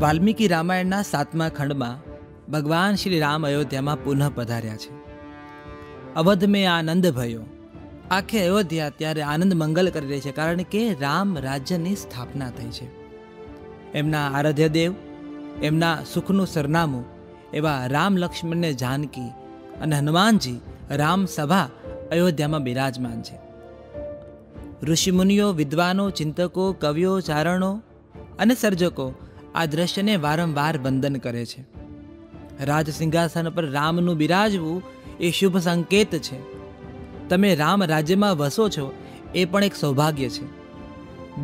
વાલ્મીકી રામાયણના 7મા ખંડમાં ભગવાન શ્રી રામ અયોધ્યામાં પુનઃ પધાર્યા છે. અવધ મેં આનંદ ભયો. આખે અયોધ્યા ત્યારે આનંદ મંગલ કરી રહી છે, કારણ કે રામ રાજ્યની સ્થાપના થઈ છે. એમના આરાધ્ય દેવ, એમના સુખનું સરનામું એવા રામ, લક્ષ્મણને જાનકી અને હનુમાનજી રામ સભા અયોધ્યામાં બિરાજમાન છે. ઋષિમુનિઓ, વિદ્વાનો, ચિંતકો, કવિઓ, ચારણો અને સર્જકો આ દ્રશ્યને વારંવાર વંદન કરે છે. રાજ સિંહાસન પર રામનું બિરાજવું એ શુભ સંકેત છે. તમે રામ રાજ્યમાં વસો છો એ પણ એક સૌભાગ્ય છે.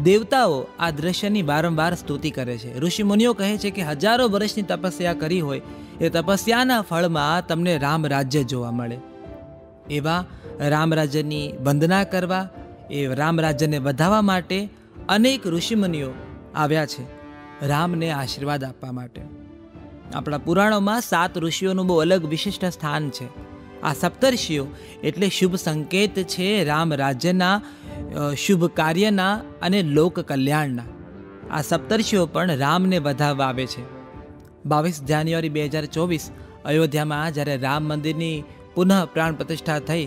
દેવતાઓ આ દ્રશ્યની વારંવાર સ્તુતિ કરે છે. ઋષિમુનિઓ કહે છે કે હજારો વર્ષની તપસ્યા કરી હોય એ તપસ્યાના ફળમાં તમને રામ રાજ્ય જોવા મળે. એવા રામ રાજ્યની વંદના કરવા, એ રામ રાજ્યને વધાવવા માટે અનેક ઋષિમુનિઓ આવ્યા છે, રામને આશીર્વાદ આપવા માટે. આપણા પુરાણોમાં 7 ઋષિઓનું બહુ અલગ વિશિષ્ટ સ્થાન છે. આ સપ્તર્ષિઓ એટલે શુભ સંકેત છે રામ રાજ્યના, શુભ કાર્યના અને લોક કલ્યાણના. આ સપ્તર્ષિઓ પણ રામને વધાવવા આવે છે. 22 જાન્યુઆરી 2024 અયોધ્યામાં જ્યારે રામ મંદિરની પુનઃ પ્રાણ પ્રતિષ્ઠા થઈ,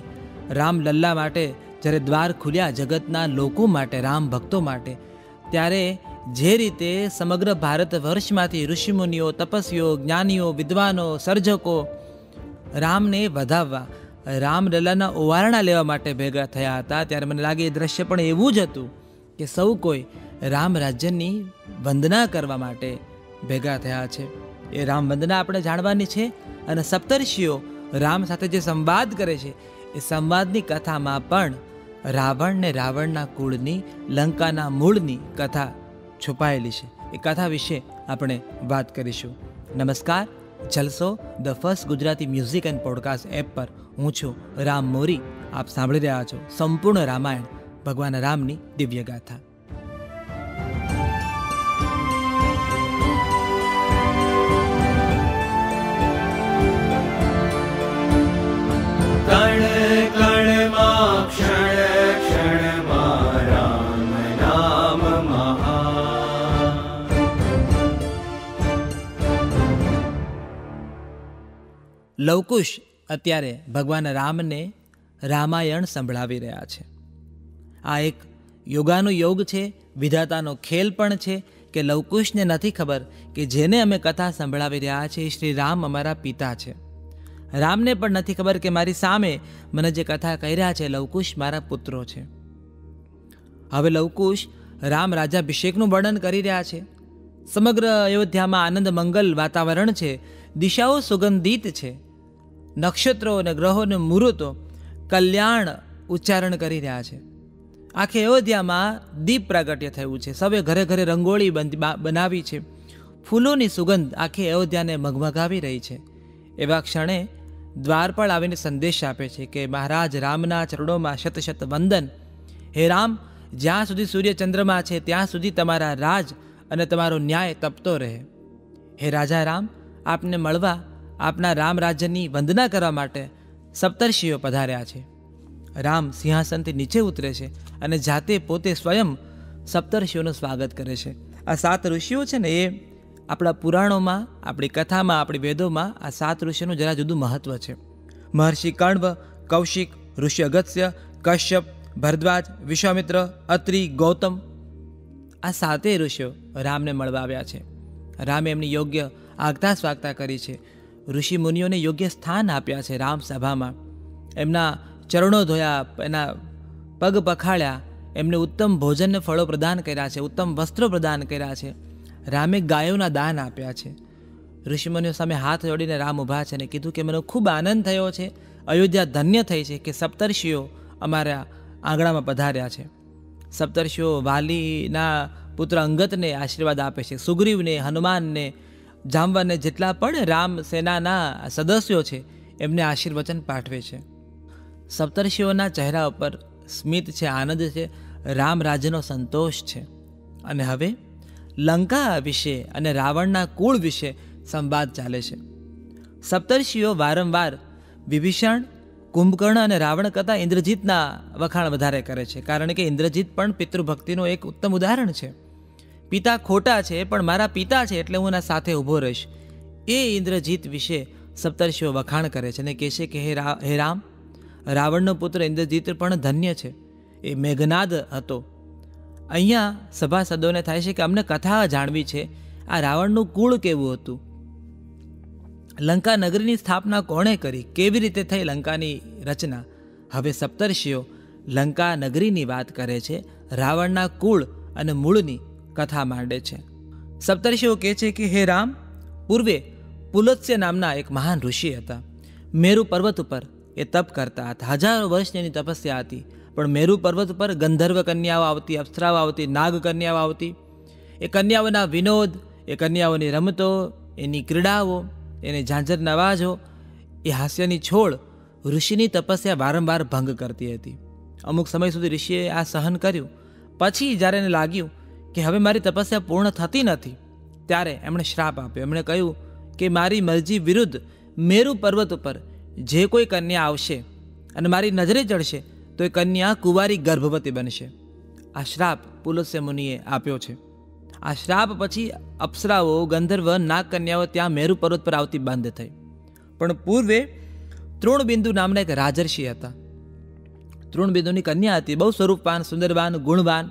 રામલલ્લા માટે જ્યારે દ્વાર ખુલ્યા જગતના લોકો માટે, રામ ભક્તો માટે, ત્યારે જે રીતે સમગ્ર ભારત વર્ષમાંથી ઋષિમુનિઓ, તપસ્વીઓ, જ્ઞાનીઓ, વિદ્વાનો, સર્જકો રામને વધાવવા, રામલલ્લાના ઓવારણા લેવા માટે ભેગા થયા હતા, ત્યારે મને લાગે એ દ્રશ્ય પણ એવું જ હતું કે સૌ કોઈ રામ રાજ્યની વંદના કરવા માટે ભેગા થયા છે. એ રામ વંદના આપણે જાણવાની છે. અને સપ્તર્ષિઓ રામ સાથે જે સંવાદ કરે છે, એ સંવાદની કથામાં પણ રાવણ ને રાવણના કુળની, લંકાના મૂળની કથા છુપાયેલી છે. એ કથા વિશે આપણે વાત કરીશું. નમસ્કાર, Jalso the first Gujarati music and podcast app પર હું છું રામ મોરી. આપ સાંભળી રહ્યા છો સંપૂર્ણ રામાયણ, ભગવાન રામની દિવ્ય ગાથા. કણ કણમાં, ક્ષણ ક્ષણમાં રામ નામ મહા. લવકુશ અત્યારે ભગવાન રામને રામાયણ સંભળાવી રહ્યા છે. આ એક યોગાનો યોગ છે, વિધાતાનો ખેલ પણ છે કે લવકુશને નથી ખબર કે જેને અમે કથા સંભળાવી રહ્યા છીએ શ્રી રામ અમારા પિતા છે. રામને પણ નથી ખબર કે મારી સામે મને જે કથા કહી રહ્યા છે લવકુશ મારા પુત્રો છે. હવે લવકુશ રામ રાજ્યાભિષેકનું વર્ણન કરી રહ્યા છે. સમગ્ર અયોધ્યામાં આનંદ મંગલ વાતાવરણ છે, દિશાઓ સુગંધિત છે, નક્ષત્રો અને ગ્રહોને મુહૂર્તો કલ્યાણ ઉચ્ચારણ કરી રહ્યા છે. આખી અયોધ્યામાં દીપ પ્રાગટ્ય થયું છે. સૌએ ઘરે ઘરે રંગોળી બનાવી છે. ફૂલોની સુગંધ આખી અયોધ્યાને મગમગાવી રહી છે. એવા ક્ષણે દ્વારપાળ આવીને સંદેશ આપે છે કે મહારાજ રામના ચરણોમાં શત શત વંદન. હે રામ, જ્યાં સુધી સૂર્ય ચંદ્રમા છે ત્યાં સુધી તમારા રાજ અને તમારો ન્યાય તપતો રહે. હે રાજા રામ, આપને મળવા, આપના રામ રાજ્યની વંદના કરવા માટે સપ્તર્ષિઓ પધાર્યા છે. રામ સિંહાસનથી નીચે ઉતરે છે અને જાતે પોતે સ્વયં સપ્તર્ષિઓનું સ્વાગત કરે છે. આ 7 ઋષિઓ છે ને, એ આપણા પુરાણોમાં, આપણી કથામાં, આપણી વેદોમાં આ 7 ઋષિઓનું જરા જુદું મહત્વ છે. મહર્ષિ કણ્વ, કૌશિક, ઋષિ અગસ્ત્ય, કશ્યપ, ભરદ્વાજ, વિશ્વામિત્ર, અત્રિ, ગૌતમ, આ 7 ઋષિઓ રામને મળવા આવ્યા છે. રામે એમની યોગ્ય આગતા સ્વાગતા કરી છે. ઋષિ મુનિઓને યોગ્ય સ્થાન આપ્યા છે રામ સભામાં. એમના ચરણો ધોયા, એના પગ પખાળ્યા, એમને ઉત્તમ ભોજનને ફળો પ્રદાન કર્યા છે, ઉત્તમ વસ્ત્રો પ્રદાન કર્યા છે. રામે ગાયોના દાન આપ્યા છે. ઋષિમુનિઓ સામે હાથ જોડીને રામ ઊભા છે અને કીધું કે મને ખૂબ આનંદ થયો છે, અયોધ્યા ધન્ય થઈ છે કે સપ્તર્ષિઓ અમારા આંગણામાં પધાર્યા છે. સપ્તર્ષિઓ વાલીના પુત્ર અંગતને આશીર્વાદ આપે છે, સુગ્રીવને, હનુમાનને, જામવનને, જેટલા પણ રામ સેનાના સદસ્યો છે એમને આશીર્વચન પાઠવે છે. સપ્તર્ષિઓના ચહેરા ઉપર સ્મિત છે, આનંદ છે, રામ રાજ્યનો સંતોષ છે. અને હવે લંકા વિશે અને રાવણના કુળ વિશે સંવાદ ચાલે છે. સપ્તર્ષિઓ વારંવાર વિભીષણ, કુંભકર્ણ અને રાવણ કરતાં ઇન્દ્રજીતના વખાણ વધારે કરે છે, કારણ કે ઇન્દ્રજીત પણ પિતૃભક્તિનું એક ઉત્તમ ઉદાહરણ છે. પિતા ખોટા છે પણ મારા પિતા છે એટલે હું એના સાથે ઊભો રહીશ. એ ઇન્દ્રજીત વિશે સપ્તર્ષિઓ વખાણ કરે છે અને કહે છે કે હે રામ, રાવણનો પુત્ર ઇન્દ્રજીત પણ ધન્ય છે, એ મેઘનાદ હતો. અહીંયા સભાસદોને થાય છે કે અમને કથા જાણવી છે, આ રાવણનું કુળ કેવું હતું, લંકા નગરીની સ્થાપના કોણે કરી, કેવી રીતે થઈ લંકાની રચના. હવે સપ્તર્ષિઓ લંકા નગરીની વાત કરે છે, રાવણના કુળ અને મૂળની કથા માંડે છે. સપ્તર્ષિઓ કહે છે કે હે રામ, પૂર્વે પુલત્સ્ય નામના એક મહાન ઋષિ હતા. મેરુ પર્વત ઉપર એ તપ કરતા હતા. હજારો વર્ષની એની તપસ્યા હતી. પણ મેરુ પર્વત ઉપર ગંધર્વ કન્યાઓ આવતી, અપ્સરાઓ આવતી, નાગ કન્યાઓ આવતી. એ કન્યાઓના વિનોદ, એ કન્યાઓની રમતો, એની ક્રીડાઓ, એને ઝાંઝરના અવાજો, એ હાસ્યની છોડ ઋષિની તપસ્યા વારંવાર ભંગ કરતી હતી. અમુક સમય સુધી ઋષિએ આ સહન કર્યું. પછી જ્યારે એને લાગ્યું કે હવે મારી તપસ્યા પૂર્ણ થતી નથી, ત્યારે એમણે શ્રાપ આપ્યો. એમણે કહ્યું કે મારી મરજી વિરુદ્ધ મેરુ પર્વત ઉપર જે કોઈ કન્યા આવશે અને મારી નજરે ચડશે તો એ કન્યા કુંવારી ગર્ભવતી બનશે. આ શ્રાપ પુલત્સ્ય મુનિએ આપ્યો છે. આ શ્રાપ પછી અપ્સરાઓ, ગંધર્વ, નાગ કન્યાઓ ત્યાં મેરુ પર્વત પર આવતી બંધ થઈ. પણ પૂર્વે તૃણબિંદુ નામના એક રાજર્ષિ હતા. તૃણબિંદુની કન્યા હતી, બહુ સ્વરૂપવાન, સુંદરવાન, ગુણવાન.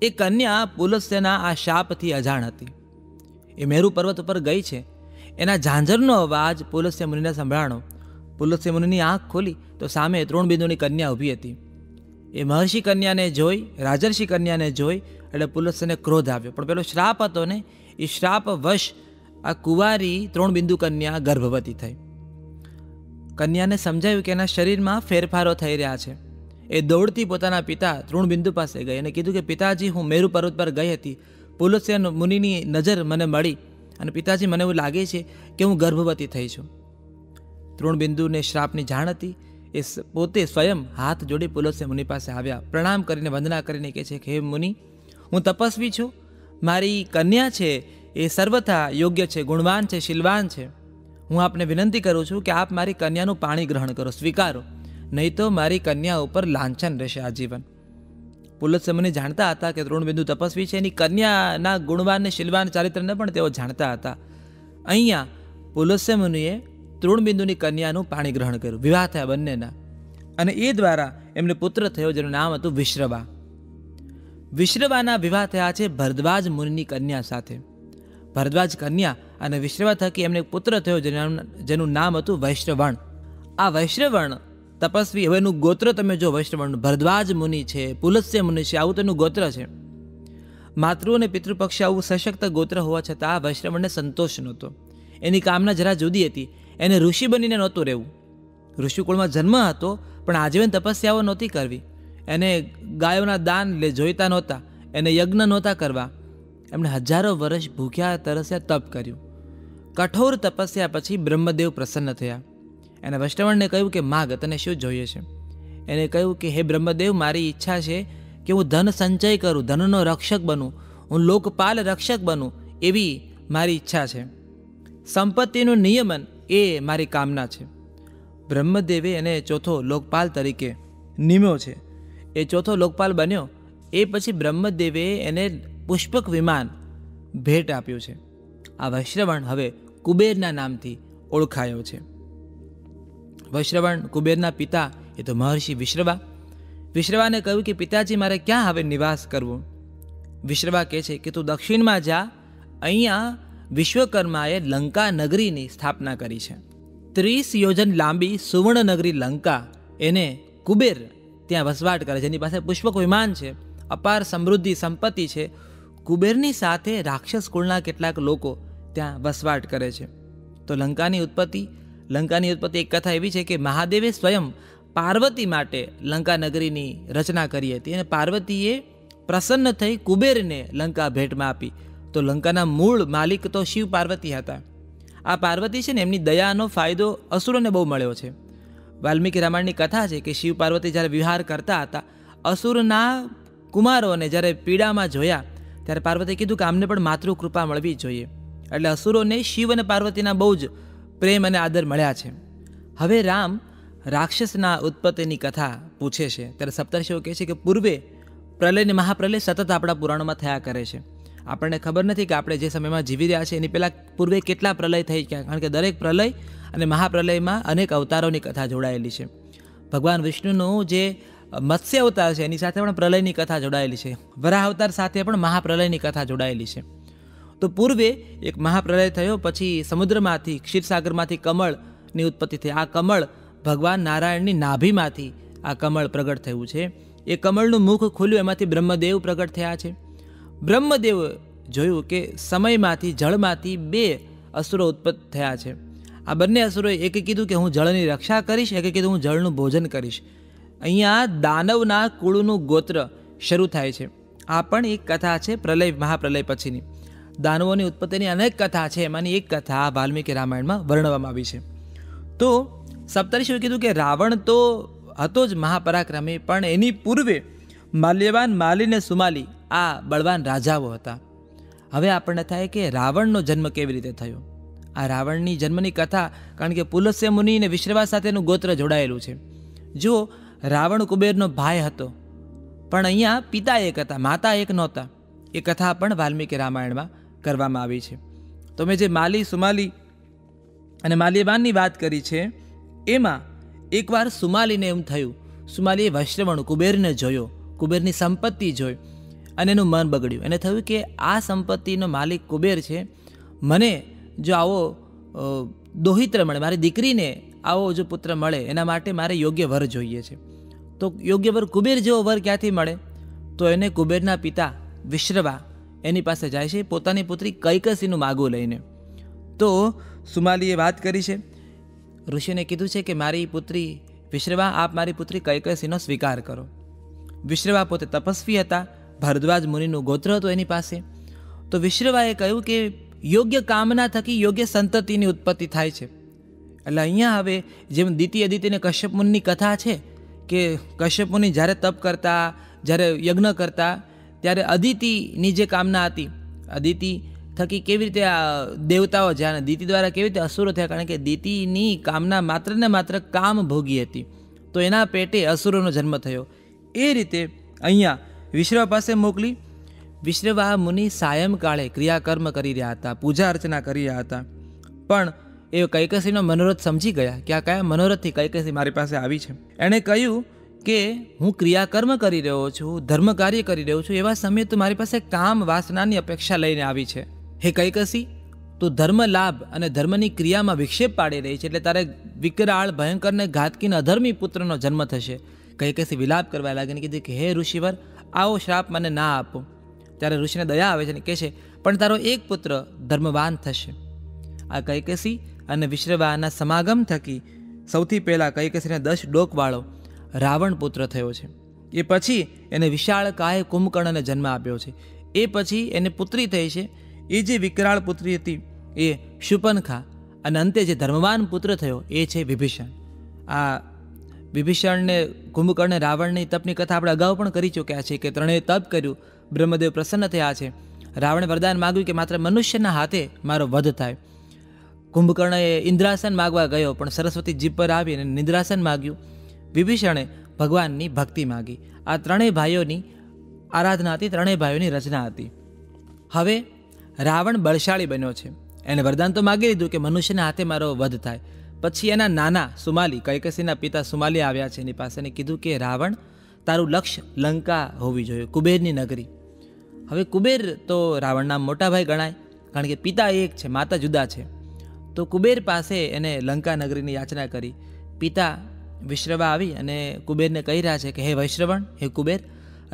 એ કન્યા પુલત્સ્યના આ શાપથી અજાણ હતી. એ મેરુ પર્વત ઉપર ગઈ છે. એના ઝાંઝરનો અવાજ પુલત્સ્ય મુનિને સંભળાણો. પુલત્સ્ય મુનિની આંખ ખોલી તો સામે તૃણબિંદુની કન્યા ઊભી હતી. એ મહર્ષિ કન્યાને જોઈ, રાજર્ષિ કન્યાને જોઈ એટલે પુલત્સ્યને ક્રોધ આવ્યો. પણ પેલો શ્રાપ હતો ને, એ શ્રાપ વશ આ કુંવારી તૃણબિંદુ કન્યા ગર્ભવતી થઈ. કન્યાને સમજાયું કે એના શરીરમાં ફેરફારો થઈ રહ્યા છે. એ દોડતી પોતાના પિતા તૃણબિંદુ પાસે ગઈ અને કીધું કે પિતાજી, હું મેરુ પર્વત પર ગઈ હતી, પુલત્સ્ય મુનિની નજર મને મળી અને પિતાજી મને એવું લાગે છે કે હું ગર્ભવતી થઈ છું. તૃણબિંદુને શ્રાપની જાણ હતી. એ પોતે સ્વયં હાથ જોડી પુલત્સ્ય મુનિ પાસે આવ્યા. પ્રણામ કરીને વંદના કરીને કહે છે કે હે મુનિ, હું તપસ્વી છું, મારી કન્યા છે એ સર્વથા યોગ્ય છે, ગુણવાન છે, શીલવાન છે. હું આપને વિનંતી કરું છું કે આપ મારી કન્યાનું પાણી ગ્રહણ કરો, સ્વીકારો, નહીં તો મારી કન્યા ઉપર લાંછન રહેશે આજીવન. પુલત્સ્ય મુનિ જાણતા હતા કે તૃણબિંદુ તપસ્વી છે, એની કન્યાના ગુણવાન ને શીલવાન ચારિત્રને પણ તેઓ જાણતા હતા. અહીંયા પુલત્સ્ય મુનિએ તૃણબિંદુની કન્યાનું પાણી ગ્રહણ કર્યું. વિવાહ થયા બંનેના અને એ દ્વારા એમને પુત્ર થયો જેનું નામ હતું વિશ્રવા. વિશ્રવાના વિવાહ થયા છે ભરદ્વાજ મુનિની કન્યા સાથે. ભરદ્વાજ કન્યા અને વિશ્રવા થકી એમને પુત્ર થયો જેનું નામ હતું વૈશ્રવણ. આ વૈશ્રવણ તપસ્વી, હવે એનું ગોત્ર તમે જો વૈશ્રવણ, ભરદ્વાજ મુનિ છે, પુલત્સ્ય મુનિ છે, આવું તેનું ગોત્ર છે. માતૃ અને પિતૃપક્ષે આવું સશક્ત ગોત્ર હોવા છતાં આ વૈશ્રવણને સંતોષ નહોતો. એની કામના જરા જુદી હતી. એને ઋષિ બનીને નહોતું રહેવું. ઋષિકુળમાં જન્મ હતો પણ આજીવન તપસ્યાઓ નહોતી કરવી. એને ગાયોના દાન જોઈતા નહોતા, એને યજ્ઞ નહોતા કરવા. એમણે હજારો વર્ષ ભૂખ્યા તરસ્યા તપ કર્યું. કઠોર તપસ્યા પછી બ્રહ્મદેવ પ્રસન્ન થયા. એને વૈષ્ણવણને કહ્યું કે માગ, તને શું જોઈએ છે? એને કહ્યું કે હે બ્રહ્મદેવ, મારી ઈચ્છા છે કે હું ધન સંચય કરું, ધનનો રક્ષક બનું, હું લોકપાલ રક્ષક બનું, એવી મારી ઈચ્છા છે. સંપત્તિનું નિયમન એ મારી કામના છે. બ્રહ્મદેવે એને ચોથો લોકપાલ તરીકે નિમ્યો છે. એ ચોથો લોકપાલ બન્યો એ પછી બ્રહ્મદેવે એને પુષ્પક વિમાન ભેટ આપ્યું છે. આ વૈશ્રવણ હવે કુબેરના નામથી ઓળખાયો છે. વૈશ્રવણ કુબેરના પિતા એ તો મહર્ષિ વિશ્રવા. વિશ્રવાને કહ્યું કે પિતાજી, મારે ક્યાં હવે નિવાસ કરવો? વિશ્રવા કહે છે કે તું દક્ષિણમાં જા, અહીંયા વિશ્વકર્માએ લંકા નગરીની સ્થાપના કરી છે. 30 યોજન લાંબી સુવર્ણ નગરી લંકા, એને કુબેર ત્યાં વસવાટ કરે છે. એની પાસે પુષ્પક વિમાન છે, અપાર સમૃદ્ધિ સંપત્તિ છે. કુબેરની સાથે રાક્ષસ કુળના કેટલાક લોકો ત્યાં વસવાટ કરે છે. તો લંકાની ઉત્પત્તિ એક કથા એવી છે કે મહાદેવે સ્વયં પાર્વતી માટે લંકા નગરીની રચના કરી હતી અને પાર્વતીએ પ્રસન્ન થઈ કુબેરને લંકા ભેટમાં આપી. તો લંકાના મૂળ માલિક તો શિવ પાર્વતી હતા. આ પાર્વતી છે ને, એમની દયાનો ફાયદો અસુરોને બહુ મળ્યો છે. વાલ્મીકી રામાયણની કથા છે કે શિવ પાર્વતી જ્યારે વિહાર કરતા હતા, અસુરના કુમારોને જ્યારે પીડામાં જોયા ત્યારે પાર્વતીએ કીધું કે આમને પણ માતૃકૃપા મળવી જોઈએ. એટલે અસુરોને શિવ અને પાર્વતીના બહુ જ પ્રેમ અને આદર મળ્યા છે. હવે રામ રાક્ષસના ઉત્પત્તિની કથા પૂછે છે ત્યારે સપ્તર્ષિઓ કહે છે કે પૂર્વે પ્રલય અને મહાપ્રલય સતત આપણા પુરાણોમાં થયા કરે છે. આપણને ખબર નથી કે આપણે જે સમયમાં જીવી રહ્યા છીએ એની પહેલાં પૂર્વે કેટલા પ્રલય થઈ ગયા, કારણ કે દરેક પ્રલય અને મહાપ્રલયમાં અનેક અવતારોની કથા જોડાયેલી છે. ભગવાન વિષ્ણુનું જે મત્સ્ય અવતાર છે એની સાથે પણ પ્રલયની કથા જોડાયેલી છે. વરાહ અવતાર સાથે પણ મહાપ્રલયની કથા જોડાયેલી છે. તો પૂર્વે એક મહાપ્રલય થયો, પછી સમુદ્રમાંથી ક્ષીરસાગરમાંથી કમળની ઉત્પત્તિ થઈ. આ કમળ ભગવાન નારાયણની નાભીમાંથી આ કમળ પ્રગટ થયું છે. એ કમળનું મુખ ખુલ્યું, એમાંથી બ્રહ્મદેવ પ્રગટ થયા છે. બ્રહ્મદેવ જોયું કે સમયમાંથી જળમાંથી 2 અસુરો ઉત્પન્ન થયા છે. આ બંને અસુરોએ એકે કીધું કે હું જળની રક્ષા કરીશ, એકે કીધું હું જળનું ભોજન કરીશ. અહીંયા દાનવના કુળનું ગોત્ર શરૂ થાય છે. આ પણ એક કથા છે પ્રલય મહાપ્રલય પછીની. દાનવોની ઉત્પત્તિની અનેક કથા છે, એમાંની એક કથા વાલ્મીકી રામાયણમાં વર્ણવવામાં આવી છે. તો સપ્તર્ષિઓએ કીધું કે રાવણ તો હતો જ મહાપરાક્રમી, પણ એની પૂર્વે માલ્યવાન, માલી ને સુમાલી આ બળવાન રાજાઓ હતા. હવે આપણને થાય કે રાવણનો જન્મ કેવી રીતે થયો. આ રાવણની જન્મની કથા, કારણ કે પુલસ્ય મુનિ અને વિશ્રવા સાથેનું ગોત્ર જોડાયેલું છે. જો રાવણ કુબેરનો ભાઈ હતો, પણ અહીંયા પિતા એક હતા, માતા એક નહોતા. એ કથા પણ વાલ્મીકી રામાયણમાં કરવામાં આવી છે. તો મેં જે માલી, સુમાલી અને માલ્યવાનની વાત કરી છે, એમાં એકવાર સુમાલીને એમ થયું, સુમાલીએ વૈશ્રવણ કુબેરને જોયો, કુબેરની સંપત્તિ જોઈ અને એનું મન બગડ્યું. એને થયું કે આ સંપત્તિનો માલિક કુબેર છે, મને જો આવો દોહિત્ર મળે, મારી દીકરીને આવો જો પુત્ર મળે, એના માટે મારે યોગ્ય વર જોઈએ છે. તો યોગ્ય વર, કુબેર જેવો વર ક્યાંથી મળે? તો એને કુબેરના પિતા વિશ્રવા એની પાસે જાય છે, પોતાની પુત્રી કૈકસીનું માગું લઈને. તો સુમાલીએ વાત કરી છે, ઋષિને કીધું છે કે મારી પુત્રી વિશ્રવા, આપ મારી પુત્રી કૈકસીનો સ્વીકાર કરો. વિશ્રવા પોતે તપસ્વી હતા, ભારદ્વાજ મુનિનું ગોત્ર હતું એની પાસે. તો વિશ્રવાએ કહ્યું કે યોગ્ય કામના થકી યોગ્ય સંતતિની ઉત્પત્તિ થાય છે. એટલે અહીંયા હવે જેમ દિતિ, અદિતિ અને કશ્યપ મુનિની કથા છે કે કશ્યપ મુનિ જ્યારે તપ કરતા, જ્યારે યજ્ઞ કરતા, ત્યારે અદિતિની જે કામના હતી, અદિતિ થકી કેવી રીતે આ દેવતાઓ જ્યાં, દિતિ દ્વારા કેવી રીતે અસુરો થયા, કારણ કે દિતિની કામના માત્ર ને માત્ર કામ ભોગી હતી. તો એના પેટે અસુરોનો જન્મ થયો. એ રીતે અહીંયા વિશ્રવા પાસે મોકલી. વિશ્રવા મુનિ સાયંકાળે ક્રિયાકર્મ કરી રહ્યા હતા, પૂજા અર્ચના કરી રહ્યા હતા, પણ એ કૈકસીનો મનોરથ સમજી ગયા કે આ કયા મનોરથથી કૈકસી મારી પાસે આવી છે. એણે કહ્યું કે હું ક્રિયાકર્મ કરી રહ્યો છું, ધર્મ કાર્ય કરી રહ્યો છું, એવા સમયે તું મારી પાસે કામ વાસનાની અપેક્ષા લઈને આવી છે. હે કૈકસી, તું ધર્મ લાભ અને ધર્મની ક્રિયામાં વિક્ષેપ પાડી રહી છે, એટલે તારે વિકરાળ, ભયંકર ને ઘાતકી ને અધર્મી પુત્રનો જન્મ થશે. કૈકસી વિલાપ કરવા લાગીને કીધું કે હે ઋષિવર, આવો શ્રાપ મને ના આપો. ત્યારે ઋષિને દયા આવે છે અને કહે છે પણ તારો એક પુત્ર ધર્મવાન થશે. આ કૈકસી અને વિશ્રવાના સમાગમ થકી સૌથી પહેલાં કૈકસીને 10 ડોકવાળો રાવણ પુત્ર થયો છે. એ પછી એને વિશાળ કાય કુંભકર્ણને જન્મ આપ્યો છે. એ પછી એને પુત્રી થઈ છે. એ જે વિકરાળ પુત્રી હતી એ શુપનખા, અને અંતે જે ધર્મવાન પુત્ર થયો એ છે વિભીષણ. આ વિભીષણને, કુંભકર્ણને, રાવણની તપની કથા આપણે અગાઉ પણ કરી ચૂક્યા છે કે ત્રણેય તપ કર્યું, બ્રહ્મદેવ પ્રસન્ન થયા છે. રાવણે વરદાન માગ્યું કે માત્ર મનુષ્યના હાથે મારો વધ થાય. કુંભકર્ણએ ઇન્દ્રાસન માગવા ગયો, પણ સરસ્વતી જીભ પર આવી અને નિદ્રાસન માગ્યું. વિભીષણે ભગવાનની ભક્તિ માગી. આ ત્રણેય ભાઈઓની આરાધના હતી, ત્રણેય ભાઈઓની રચના હતી. હવે રાવણ બળશાળી બન્યો છે. એને વરદાન તો માગી લીધું કે મનુષ્યના હાથે મારો વધ થાય. પછી એના નાના સુમાલી, કૈકસીના પિતા સુમાલી આવ્યા છે એની પાસે, કીધું કે રાવણ, તારું લક્ષ્ય લંકા હોવી જોઈએ, કુબેરની નગરી. હવે કુબેર તો રાવણના મોટા ભાઈ ગણાય, કારણ કે પિતા એક છે, માતા જુદા છે. તો કુબેર પાસે એને લંકા નગરીની યાચના કરી. પિતા વિશ્રવા આવી અને કુબેરને કહી રહ્યા છે કે હે વૈશ્રવણ, હે કુબેર,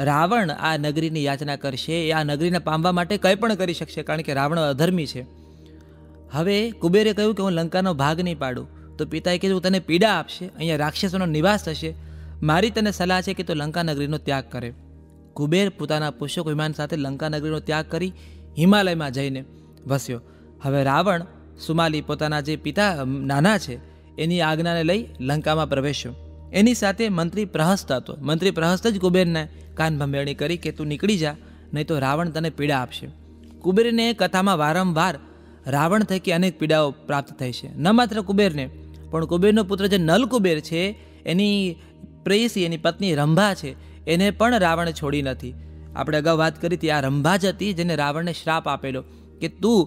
રાવણ આ નગરીની યાચના કરશે, એ આ નગરીને પામવા માટે કંઈ પણ કરી શકશે, કારણ કે રાવણ અધર્મી છે. હવે કુબેરે કહ્યું કે હું લંકાનો ભાગ નહીં પાડું. તો પિતાએ કીધું તને પીડા આપશે, અહીંયા રાક્ષસોનો નિવાસ થશે, મારી તને સલાહ છે કે તું લંકા નગરીનો ત્યાગ કરે. કુબેર પોતાના પુષ્પક વિમાન સાથે લંકા નગરીનો ત્યાગ કરી હિમાલયમાં જઈને વસ્યો. હવે રાવણ, સુમાલી પોતાના જે પિતા નાના છે એની આજ્ઞાને લઈ લંકામાં પ્રવેશ્યો. એની સાથે મંત્રી પ્રહસ્ત હતો. મંત્રી પ્રહસ્ત જ કુબેરને કાન ભંભેરણી કરી કે તું નીકળી જા, નહીં તો રાવણ તને પીડા આપશે. કુબેરને કથામાં વારંવાર રાવણ થકી અનેક પીડાઓ પ્રાપ્ત થઈ છે. ન માત્ર કુબેરને, પણ કુબેરનો પુત્ર જે નલ કુબેર છે, એની પ્રેયસી, એની પત્ની રંભા છે, એને પણ રાવણે છોડી નથી. આપણે અગાઉ વાત કરી હતી, આ રંભા જ હતી જેને રાવણને શ્રાપ આપેલો કે તું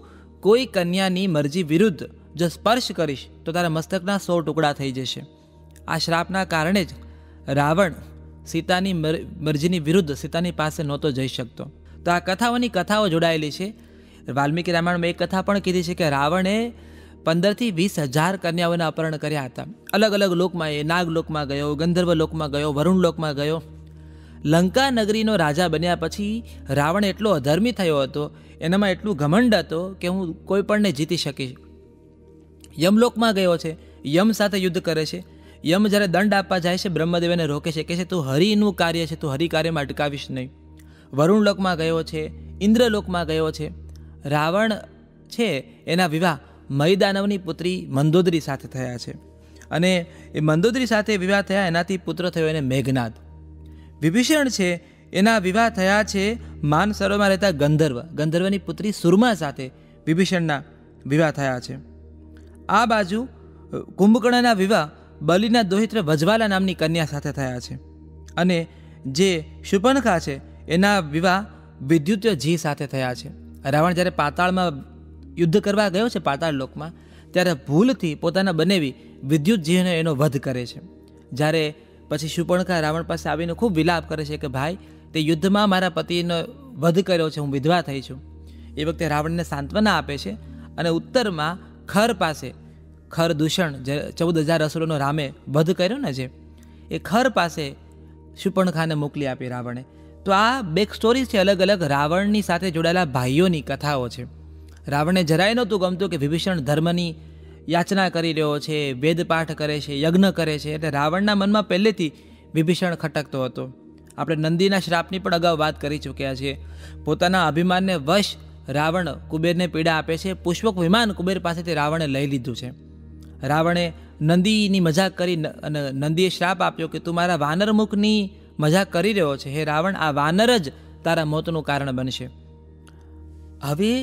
કોઈ કન્યાની મરજી વિરુદ્ધ જો સ્પર્શ કરીશ તો તારા મસ્તકના 100 ટુકડા થઈ જશે. આ શ્રાપના કારણે જ રાવણ સીતાની મરજીની વિરુદ્ધ સીતાની પાસે નહોતો જઈ શકતો. તો આ કથાઓની કથાઓ જોડાયેલી છે. વાલ્મીકી રામાયણમાં એક કથા પણ કીધી છે કે રાવણે 15 થી 20 હજાર કન્યાઓના અપહરણ કર્યા હતા. અલગ અલગ લોકમાં, એ નાગલોકમાં ગયો, ગંધર્વ લોકમાં ગયો, વરુણ લોકમાં ગયો. લંકા નગરીનો રાજા બન્યા પછી રાવણ એટલો અધર્મી થયો હતો, એનામાં એટલું ઘમંડ હતો કે હું કોઈ પણને જીતી શકીશ. યમલોકમાં ગયો છે, યમ સાથે યુદ્ધ કરે છે. યમ જ્યારે દંડ આપવા જાય છે, બ્રહ્મદેવ એને રોકે છે, કહે છે તું હરિનું કાર્ય છે, તું હરિ કાર્યમાં અટકાવીશ નહીં. વરુણ લોકમાં ગયો છે, ઇન્દ્રલોકમાં ગયો છે. રાવણ છે એના વિવાહ મહિદાનવની પુત્રી મંદોદરી સાથે થયા છે, અને એ મંદોદરી સાથે વિવાહ થયા, એનાથી પુત્ર થયો એને મેઘનાદ. વિભીષણ છે એના વિવાહ થયા છે માનસરોવરમાં રહેતા ગંધર્વની પુત્રી સુરમા સાથે વિભીષણના વિવાહ થયા છે. આ બાજુ કુંભકર્ણના વિવાહ બલિના દોહિત્ર વજવાલા નામની કન્યા સાથે થયા છે, અને જે શુપનખા છે એના વિવાહ વિદ્યુતજી સાથે થયા છે. રાવણ જ્યારે પાતાળમાં યુદ્ધ કરવા ગયો છે, પાતાળ લોકમાં, ત્યારે ભૂલથી પોતાના બનેવી વિદ્યુતજીને એનો વધ કરે છે. જ્યારે પછી શુપર્ણખા રાવણ પાસે આવીને ખૂબ વિલાપ કરે છે કે ભાઈ, તે યુદ્ધમાં મારા પતિનો વધ કર્યો છે, હું વિધવા થઈ છું. એ વખતે રાવણને સાંત્વના આપે છે, અને ઉત્તરમાં ખર પાસે, ખર દૂષણ, જે 14,000 અસુરોનો રામે વધ કર્યો ને, જે એ ખર પાસે શુપર્ણખાને મોકલી આપી રાવણે. તો આ બેક સ્ટોરી છે, અલગ અલગ રાવણની સાથે જોડાયેલા ભાઈઓની કથાઓ છે. રાવણને જરાય નહોતું ગમતું કે વિભીષણ ધર્મની યાચના કરી રહ્યો છે, વેદપાઠ કરે છે, યજ્ઞ કરે છે, એટલે રાવણના મનમાં પહેલેથી વિભીષણ ખટકતો હતો. આપણે નંદીના શ્રાપની પણ અગાઉ વાત કરી ચૂક્યા છીએ. પોતાના અભિમાનને વશ રાવણ કુબેરને પીડા આપે છે. પુષ્પક વિમાન કુબેર પાસેથી રાવણે લઈ લીધું છે. રાવણે નંદીની મજાક કરી અને નંદીએ શ્રાપ આપ્યો કે તું મારા વાનર મુખની મજાક કરી રહ્યો છે, હે રાવણ, આ વાનર જ તારા મોતનું કારણ બનશે. હવે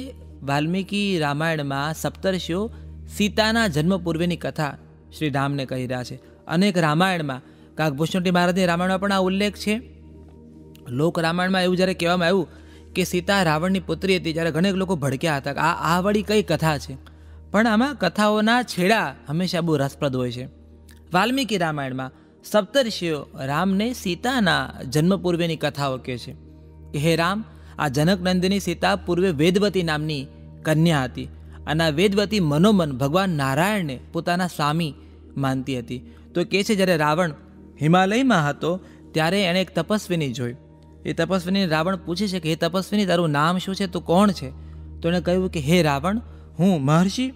વાલ્મીકી રામાયણમાં સપ્તર્ષિઓ સીતાના જન્મ પૂર્વેની કથા શ્રી રામને કહી રહ્યા છે. અનેક રામાયણમાં, કાગભૂષણજી મહારાજની રામાયણમાં પણ આ ઉલ્લેખ છે. લોક રામાયણમાં એવું જ્યારે કહેવામાં આવ્યું કે સીતા રાવણની પુત્રી હતી, જ્યારે ઘણા લોકો ભડક્યા હતા કે આ વળી કઈ કથા છે. પણ આમાં કથાઓના છેડા હંમેશા બહુ રસપ્રદ હોય છે. વાલ્મીકી રામાયણમાં સપ્તર્ષિઓ રામને સીતાના જન્મ પૂર્વેની કથાઓ કહે છે કે હે રામ, આ જનકનંદિની સીતા પૂર્વે વેદવતી નામની કન્યા હતી, અને આ વેદવતી મનોમન ભગવાન નારાયણને પોતાના સ્વામી માનતી હતી. તો કહે છે જ્યારે રાવણ હિમાલયમાં હતો ત્યારે એણે એક તપસ્વીની જોઈ. એ તપસ્વીની રાવણ પૂછે છે કે હે તપસ્વીની, તારું નામ શું છે, તું કોણ છે? તો એણે કહ્યું કે હે રાવણ, હું મહર્ષિ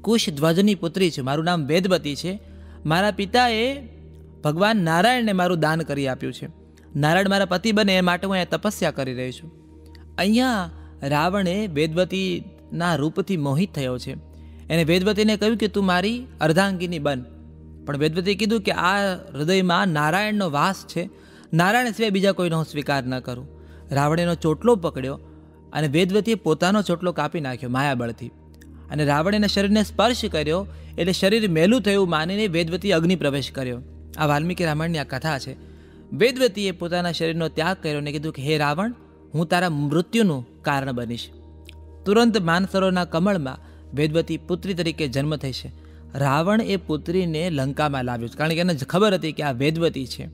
કુશધ્વજની પુત્રી છું, મારું નામ વેદવતી છે. મારા પિતાએ ભગવાન નારાયણને મારું દાન કરી આપ્યું છે. નારાયણ મારા પતિ બને એ માટે હું અહીંયા તપસ્યા કરી રહી છું. અહીંયા રાવણે વેદવતીના રૂપથી મોહિત થયો છે. એને વેદવતીને કહ્યું કે તું મારી અર્ધાંગીની બન. પણ વેદવતીએ કીધું કે આ હૃદયમાં નારાયણનો વાસ છે, નારાયણ સિવાય બીજા કોઈનો હું સ્વીકાર ન કરું. રાવણે એનો ચોટલો પકડ્યો અને વેદવતીએ પોતાનો ચોટલો કાપી નાખ્યો માયાબળથી. અને રાવણે એના શરીરને સ્પર્શ કર્યો એટલે શરીર મેલું થયું માનીને વેદવતીએ અગ્નિ પ્રવેશ કર્યો. આ વાલ્મીકી રામાયણની આ કથા છે. વેદવતીએ પોતાના શરીરનો ત્યાગ કર્યો અને કીધું કે હે રાવણ, હું તારા મૃત્યુનું કારણ બનીશ. તુરંત માનસરોવરના કમળમાં વેદવતી પુત્રી તરીકે જન્મ થઈ છે. રાવણ એ પુત્રીને લંકામાં લાવ્યો છે, કારણ કે એને ખબર હતી કે આ વેદવતી છે.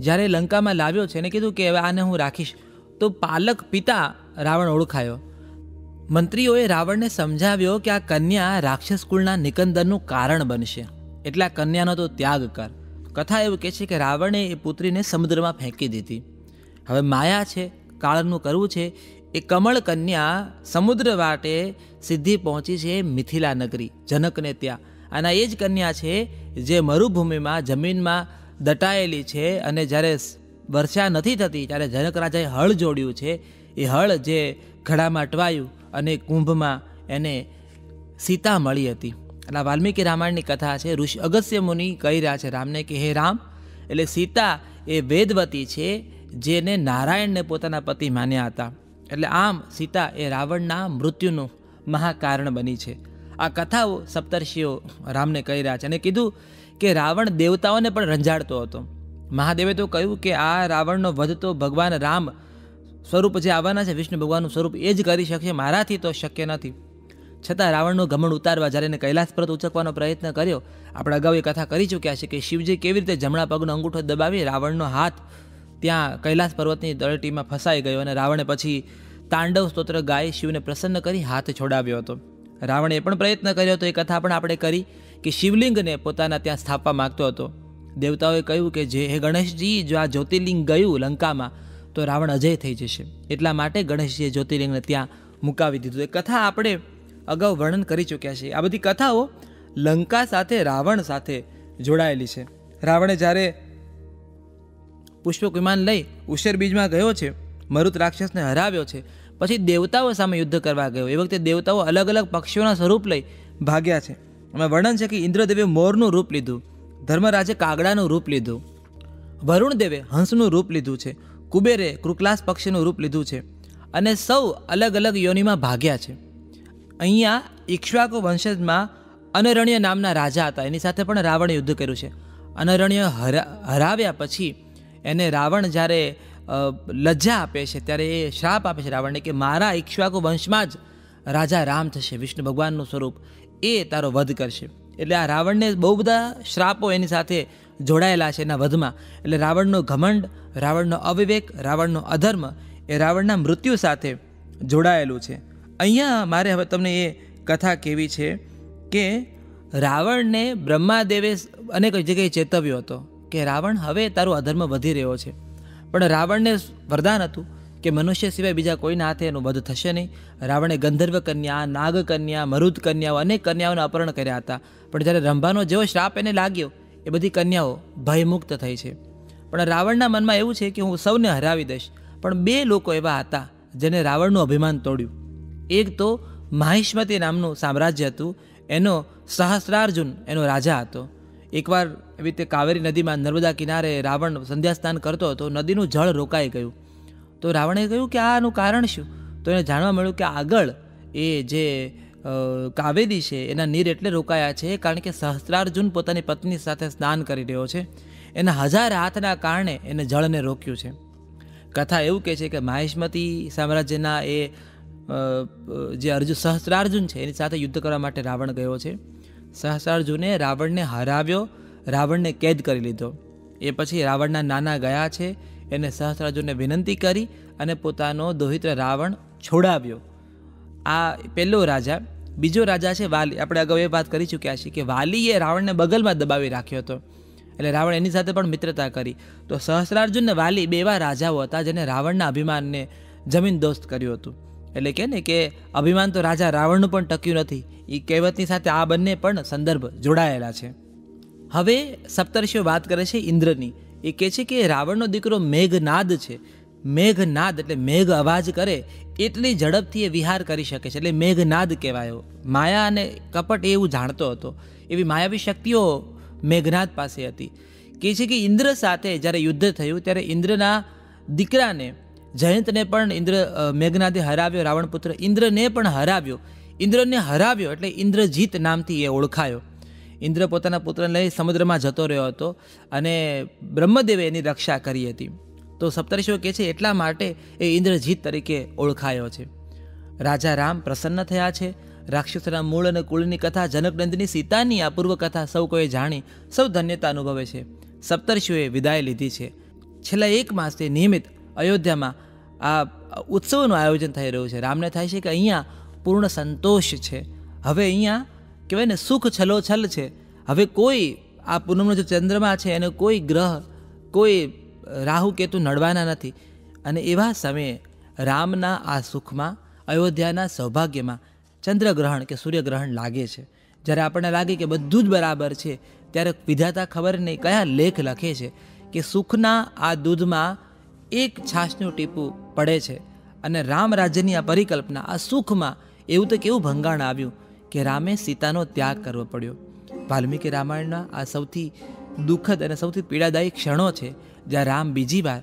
જ્યારે લંકામાં લાવ્યો છે એને કીધું કે હવે આને હું રાખીશ, તો પાલક પિતા રાવણ ઓળખાયો. મંત્રીઓએ રાવણને સમજાવ્યો કે આ કન્યા રાક્ષસ કુળના નિકંદનનું કારણ બનશે, એટલે આ કન્યાનો તો ત્યાગ કર. કથા એવું કહે છે કે રાવણે એ પુત્રીને સમુદ્રમાં ફેંકી દીધી. હવે માયા છે, કાળનું કરવું છે. એ કમળ કન્યા સમુદ્ર વાટે સીધી પહોંચી છે મિથિલા નગરી, જનકને ત્યાં. અને એ જ કન્યા છે જે મરુભૂમિમાં જમીનમાં દટાયેલી છે, અને જ્યારે વર્ષા નથી થતી ત્યારે જનક રાજાએ હળ જોડ્યું છે. એ હળ જે ઘડામાં અટવાયું અને કુંભમાં એને સીતા મળી હતી. એટલે વાલ્મીકી રામાયણની કથા છે. ઋષિ અગસ્ત્ય મુનિ કહી રહ્યા છે રામને કે હે રામ, એટલે સીતા એ વેદવતી છે જેને નારાયણને પોતાના પતિ માન્યા હતા. એટલે આમ સીતા એ રાવણના મૃત્યુનું મહાકારણ બની છે. આ કથાઓ સપ્તર્ષિઓ રામને કહી રહ્યા છે. અને કીધું કે રાવણ દેવતાઓને પણ રંજાડતો હતો. મહાદેવે તો કહ્યું કે આ રાવણનો વધ તો ભગવાન રામ સ્વરૂપ જે આવવાના છે, વિષ્ણુ ભગવાનનું સ્વરૂપ એ જ કરી શકશે, મારાથી તો શક્ય નથી. છતાં રાવણનું ઘમંડ ઉતારવા જ્યારે એને કૈલાસ પર્વત ઉચકવાનો પ્રયત્ન કર્યો, આપણે અગાઉ એ કથા કરી ચૂક્યા છે કે શિવજી કેવી રીતે જમણા પગનો અંગૂઠો દબાવી રાવણનો હાથ ત્યાં કૈલાસ પર્વતની તળેટીમાં ફસાઈ ગયો અને રાવણે પછી તાંડવ સ્તોત્ર ગાય શિવને પ્રસન્ન કરી હાથ છોડાવ્યો હતો. રાવણે એ પણ પ્રયત્ન કર્યો હતો, એ કથા પણ આપણે કરી કે શિવલિંગને પોતાના ત્યાં સ્થાપવા માગતો હતો. દેવતાઓએ કહ્યું કે જે હે ગણેશજી, જો આ જ્યોતિર્લિંગ ગયું લંકામાં તો રાવણ અજય થઈ જશે, એટલા માટે ગણેશજીએ જ્યોતિર્લિંગને ત્યાં મુકાવી દીધું. એ કથા આપણે અગાઉ વર્ણન કરી ચૂક્યા છીએ. આ બધી કથાઓ લંકા સાથે, રાવણ સાથે જોડાયેલી છે. રાવણે જ્યારે પુષ્પક વિમાન લઈ ઉશેર બીજમાં ગયો છે, મરુત રાક્ષસને હરાવ્યો છે, પછી દેવતાઓ સામે યુદ્ધ કરવા ગયો. એ વખતે દેવતાઓ અલગ અલગ પક્ષીઓના સ્વરૂપ લઈ ભાગ્યા છે. એમાં વર્ણન છે કે ઇન્દ્રદેવે મોરનું રૂપ લીધું, ધર્મરાજે કાગડાનું રૂપ લીધું, વરુણદેવે હંસનું રૂપ લીધું છે, કુબેરે કૃકલાસ પક્ષીનું રૂપ લીધું છે, અને સૌ અલગ અલગ યોનિમાં ભાગ્યા છે. અહીંયા ઇક્ષ્વાકુ વંશજમાં અનરણ્ય નામના રાજા હતા, એની સાથે પણ રાવણે યુદ્ધ કર્યું છે. અનરણ્ય હરાવ્યા પછી એને રાવણ જ્યારે લજ્જા આપે છે ત્યારે એ શ્રાપ આપે છે રાવણને કે મારા ઇક્ષ્વાકુ વંશમાં જ રાજા રામ થશે, વિષ્ણુ ભગવાનનું સ્વરૂપ, એ તારો વધ કરશે. એટલે આ રાવણને બહુ બધા શ્રાપો એની સાથે જોડાયેલા છે એના વધમાં. એટલે રાવણનો ઘમંડ, રાવણનો અવિવેક, રાવણનો અધર્મ એ રાવણના મૃત્યુ સાથે જોડાયેલું છે. અહીંયા મારે હવે તમને એ કથા કહેવી છે કે રાવણને બ્રહ્માદેવે અનેક જગ્યાએ ચેતવ્યો હતો કે રાવણ, હવે તારો અધર્મ વધી રહ્યો છે. પણ રાવણને વરદાન હતું કે મનુષ્ય સિવાય બીજા કોઈના હાથે એનું વધ થશે નહીં. રાવણે ગંધર્વ કન્યા, નાગ કન્યા, મરુદ કન્યાઓ, અનેક કન્યાઓને અપહરણ કર્યા હતા. પણ જ્યારે રંભાનો જેવો શ્રાપ એને લાગ્યો, એ બધી કન્યાઓ ભયમુક્ત થઈ છે. પણ રાવણના મનમાં એવું છે કે હું સૌને હરાવી દઈશ. પણ બે લોકો એવા હતા જેને રાવણનું અભિમાન તોડ્યું. એક તો માહિષ્મતી નામનું સામ્રાજ્ય હતું, એનો સહસ્ત્રાર્જુન એનો રાજા હતો. એકવાર એવી રીતે કાવેરી નદીમાં નર્મદા કિનારે રાવણ સંધ્યા સ્નાન કરતો હતો, નદીનું જળ રોકાઈ ગયું. તો રાવણે કહ્યું કે આનું કારણ શું? તો એને જાણવા મળ્યું કે આગળ એ જે કાવેરી છે એના નીર એટલે રોકાયા છે કારણ કે સહસ્ત્રાર્જુન પોતાની પત્ની સાથે સ્નાન કરી રહ્યો છે. એના 1000 હાથના કારણે એને જળને રોક્યું છે. કથા એવું કહે છે કે માહિષ્મતી સામ્રાજ્યના એ જે સહસ્ત્રાર્જુન છે એની સાથે યુદ્ધ કરવા માટે રાવણ ગયો છે. સહસ્ત્રાર્જુને રાવણને હરાવ્યો, રાવણને કેદ કરી લીધો. એ પછી રાવણના નાના ગયા છે, એને સહસ્ત્રાર્જુનને વિનંતી કરી અને પોતાનો દોહિત્ર રાવણ છોડાવ્યો. આ પહેલો રાજા. બીજો રાજા છે વાલી. આપણે અગાઉ એ વાત કરી ચૂક્યા છીએ કે વાલીએ રાવણને બગલમાં દબાવી રાખ્યો હતો, એટલે રાવણ એની સાથે પણ મિત્રતા કરી. તો સહસ્ત્રાર્જુન ને વાલી બે એવા રાજાઓ હતા જેને રાવણના અભિમાનને જમીન દોસ્ત કર્યું હતું. એટલે કે ને કે અભિમાન તો રાજા રાવણનું પણ ટક્યું નથી. એ કહેવતની સાથે આ બંને પણ સંદર્ભ જોડાયેલા છે. હવે સપ્તર્ષિઓ વાત કરે છે ઇન્દ્રની. એ કહે છે કે રાવણનો દીકરો મેઘનાદ છે. મેઘનાદ એટલે મેઘ અવાજ કરે એટલી ઝડપથી એ વિહાર કરી શકે છે, એટલે મેઘનાદ કહેવાયો. માયા અને કપટ એવું જાણતો હતો. એવી માયાવી શક્તિઓ મેઘનાદ પાસે હતી. કહે છે કે ઇન્દ્ર સાથે જ્યારે યુદ્ધ થયું ત્યારે ઇન્દ્રના દીકરાને જયંતને પણ મેઘનાદે હરાવ્યો. રાવણપુત્ર ઇન્દ્રને પણ હરાવ્યો. ઇન્દ્રને હરાવ્યો એટલે ઇન્દ્રજીત નામથી એ ઓળખાયો. ઇન્દ્ર પોતાના પુત્રને લઈ સમુદ્રમાં જતો રહ્યો હતો અને બ્રહ્મદેવે એની રક્ષા કરી હતી. તો સપ્તર્ષિઓ કહે છે એટલા માટે એ ઇન્દ્રજીત તરીકે ઓળખાયો છે. રાજા રામ પ્રસન્ન થયા છે. રાક્ષસના મૂળ અને કુળની કથા, જનકનંદની સીતાની આ પૂર્વ કથા સૌ કોઈ જાણી સૌ ધન્યતા અનુભવે છે. સપ્તર્ષિઓએ વિદાય લીધી છે. છેલ્લા 1 માસથી નિયમિત અયોધ્યામાં આ ઉત્સવનું આયોજન થઈ રહ્યું છે. રામને થાય છે કે અહીંયા પૂર્ણ સંતોષ છે. હવે અહીંયા કહેવાય ને સુખ છલોછલ છે. હવે કોઈ આ પૂનમનો જે ચંદ્રમા છે એને કોઈ ગ્રહ, કોઈ રાહુ કેતુ નડવાના નથી. અને એવા સમયે રામના આ સુખમાં, અયોધ્યાના સૌભાગ્યમાં ચંદ્રગ્રહણ કે સૂર્યગ્રહણ લાગે છે. જ્યારે આપણને લાગે કે બધું જ બરાબર છે ત્યારે વિધાતા ખબર નહીં કયા લેખ લખે છે કે સુખના આ દૂધમાં એક છાશનું ટીપું પડે છે. અને રામ રાજ્યની આ પરિકલ્પના, આ સુખમાં એવું તો કેવું ભંગાણ આવ્યું કે રામે સીતાનો ત્યાગ કરવો પડ્યો. વાલ્મીકી રામાયણના આ સૌથી દુઃખદ અને સૌથી પીડાદાયી ક્ષણો છે જ્યાં રામ બીજી વાર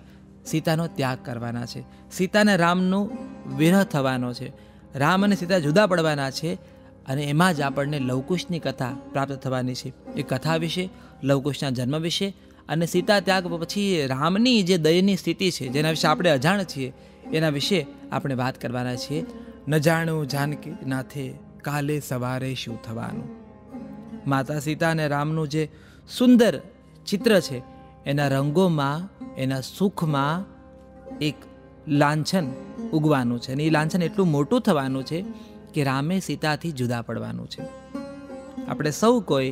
સીતાનો ત્યાગ કરવાના છે. સીતાને રામનું વિરહ થવાનો છે. રામ અને સીતા જુદા પડવાના છે. અને એમાં જ આપણને લવકુશની કથા પ્રાપ્ત થવાની છે. એ કથા વિશે, લવકુશના જન્મ વિશે અને સીતા ત્યાગ પછી રામની જે દયની સ્થિતિ છે, જેના વિશે આપણે અજાણ છીએ, એના વિશે આપણે વાત કરવાના છીએ. ન જાણું જાનકી નાથે, કાલે સવારે શું થવાનું. માતા સીતા અને રામનું જે સુંદર ચિત્ર છે, એના રંગોમાં, એના સુખમાં એક લાંછન ઉગવાનું છે. અને એ લાંછન એટલું મોટું થવાનું છે કે રામે સીતાથી જુદા પડવાનું છે. આપણે સૌ કોઈ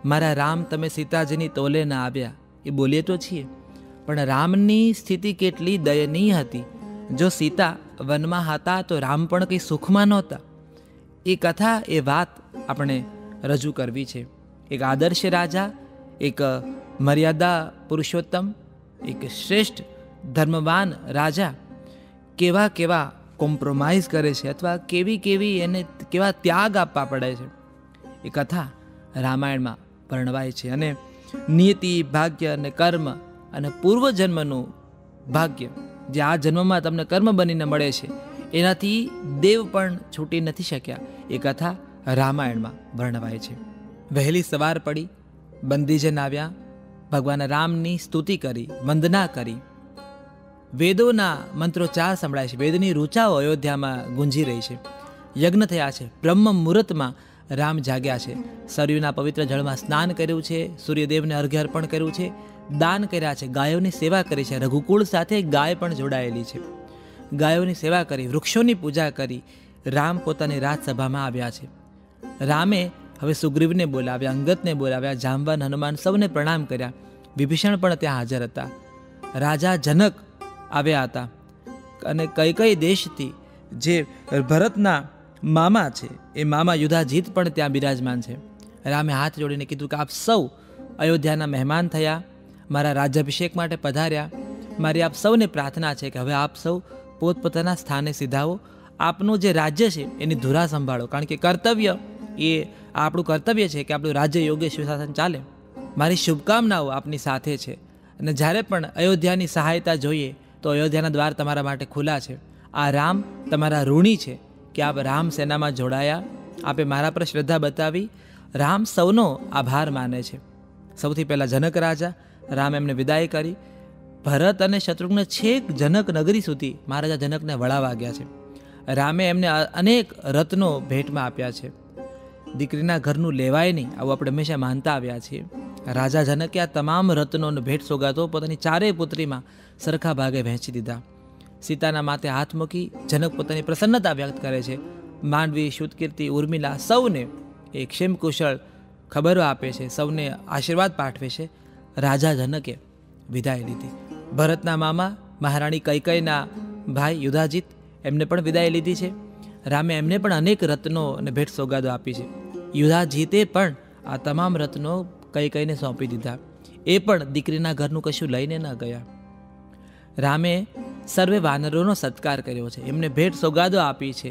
મારા રામ તમે સીતાજીની તોલે ના આવ્યા એ બોલીએ તો છીએ, પણ રામની સ્થિતિ કેટલી દયનીય હતી. જો સીતા વનમાં હતા તો રામ પણ કંઈ સુખમાં નહોતા. એ કથા, એ વાત આપણે રજૂ કરવી છે. એક આદર્શ રાજા, એક મર્યાદા પુરુષોત્તમ, એક શ્રેષ્ઠ ધર્મવાન રાજા કેવા કેવા કોમ્પ્રોમાઇઝ કરે છે, અથવા કેવી એને કેવા ત્યાગ આપવા પડે છે, એ કથા રામાયણમાં વર્ણવાય છે. અને નિયતિ, ભાગ્ય અને કર્મ અને પૂર્વજન્મનું ભાગ્ય જે આ જન્મમાં તમને કર્મ બનીને મળે છે, એનાથી દેવ પણ છૂટી નથી શક્યા, એ કથા રામાયણમાં વર્ણવાય છે. વહેલી સવાર પડી, બંદીજન આવ્યા, ભગવાન રામની સ્તુતિ કરી, વંદના કરી, વેદોના મંત્રોચ્ચાર સંભળાય છે, વેદની રૂચાઓ અયોધ્યામાં ગુંજી રહી છે, યજ્ઞ થયા છે, બ્રહ્મ મુહૂર્તમાં રામ જાગ્યા છે, સરયુના પવિત્ર જળમાં સ્નાન કર્યું છે, સૂર્યદેવને અર્ઘ્ય અર્પણ કર્યું છે, દાન કર્યા છે, ગાયોની સેવા કરી છે. રઘુકુળ સાથે ગાય પણ જોડાયેલી છે. ગાયોની સેવા કરી, વૃક્ષોની પૂજા કરી, રામ પોતાની રાજસભામાં આવ્યા છે. રામે હવે સુગ્રીવને બોલાવ્યા, અંગદને બોલાવ્યા, જાંબવાન, હનુમાન સૌને પ્રણામ કર્યા. વિભીષણ પણ ત્યાં હાજર હતા. રાજા જનક આવ્યા હતા અને કઈ દેશથી જે ભરતના મામા છે, એ મામા યુધાજીત પણ ત્યાં બિરાજમાન છે. રામે હાથ જોડીને કીધું કે આપ સૌ અયોધ્યાના મહેમાન થયા, મારા રાજ્યાભિષેક માટે પધાર્યા. મારી આપ સૌને પ્રાર્થના છે કે હવે આપ સૌ પોતપોતાના સ્થાને સીધાવો, આપનું જે રાજ્ય છે એની ધુરા સંભાળો, કારણ કે કર્તવ્ય એ આપણું કર્તવ્ય છે કે આપણું રાજ્ય યોગ્ય સુશાસન ચાલે. મારી શુભકામનાઓ આપની સાથે છે, અને જ્યારે પણ અયોધ્યાની સહાયતા જોઈએ તો અયોધ્યાના દ્વાર તમારા માટે ખુલ્લા છે. આ રામ તમારા ઋણી છે કે આપ રામ સેનામાં જોડાયા, આપે મારા પર શ્રદ્ધા બતાવી. રામ સૌનો આભાર માને છે. સૌથી પહેલાં જનક રાજા, રામ એમને વિદાય કરી. ભરત અને શત્રુઘ્ન છેક જનક નગરી સુધી મહારાજા જનકને વળાવા ગયા છે. રામે એમને અનેક રત્નો ભેટમાં આપ્યા છે. દીકરીના ઘરનું લેવાય નહીં, આવું આપણે હંમેશા માનતા આવ્યા છીએ. રાજા જનકે આ તમામ રત્નોનો ભેટ સોગાતો પોતાની ચારેય પુત્રીમાં સરખા ભાગે વહેંચી દીધા. સીતાના માથે હાથ મૂકી જનક પોતાની પ્રસન્નતા વ્યક્ત કરે છે. માંડવી, શુતકીર્તિ, ઉર્મિલા સૌને એ ક્ષેમ કુશળ ખબરો આપે છે, સૌને આશીર્વાદ પાઠવે છે. રાજા જનકે વિદાય લીધી. ભરતના મામા મહારાણી કૈકેયીના ભાઈ યુધાજીત, એમને પણ વિદાય લીધી છે. રામે એમને પણ અનેક રત્નો અને ભેટ સોગાદો આપી છે. યુધાજીતે પણ આ તમામ રત્નો કૈકેયીને સોંપી દીધા. એ પણ દીકરીના ઘરનું કશું લઈને ન ગયા. રામે સર્વે વાનરોનો સત્કાર કર્યો છે, એમને ભેટ સોગાદો આપી છે.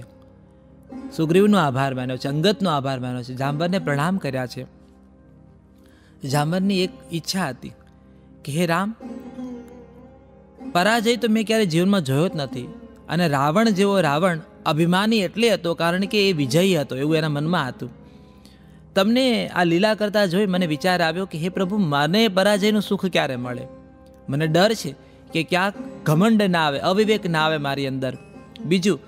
સુગ્રીવનો આભાર માન્યો છે, અંગદનો આભાર માન્યો છે, જાંબવનને પ્રણામ કર્યા છે. જાંબવનની એક ઈચ્છા હતી કે હે રામ, પરાજય તો મેં ક્યારે જીવનમાં જોયો જ નથી, અને રાવણ જેવો રાવણ અભિમાની એટલે હતો કારણ કે એ વિજયી હતો, એવું એના મનમાં હતું. તમને આ લીલા કરતા જોઈ મને વિચાર આવ્યો કે હે પ્રભુ, મને પરાજયનું સુખ ક્યારે મળે. મને ડર છે કે ક્યાંક ઘમંડ ના આવે, અવિવેક ના આવે મારી અંદર. બીજું,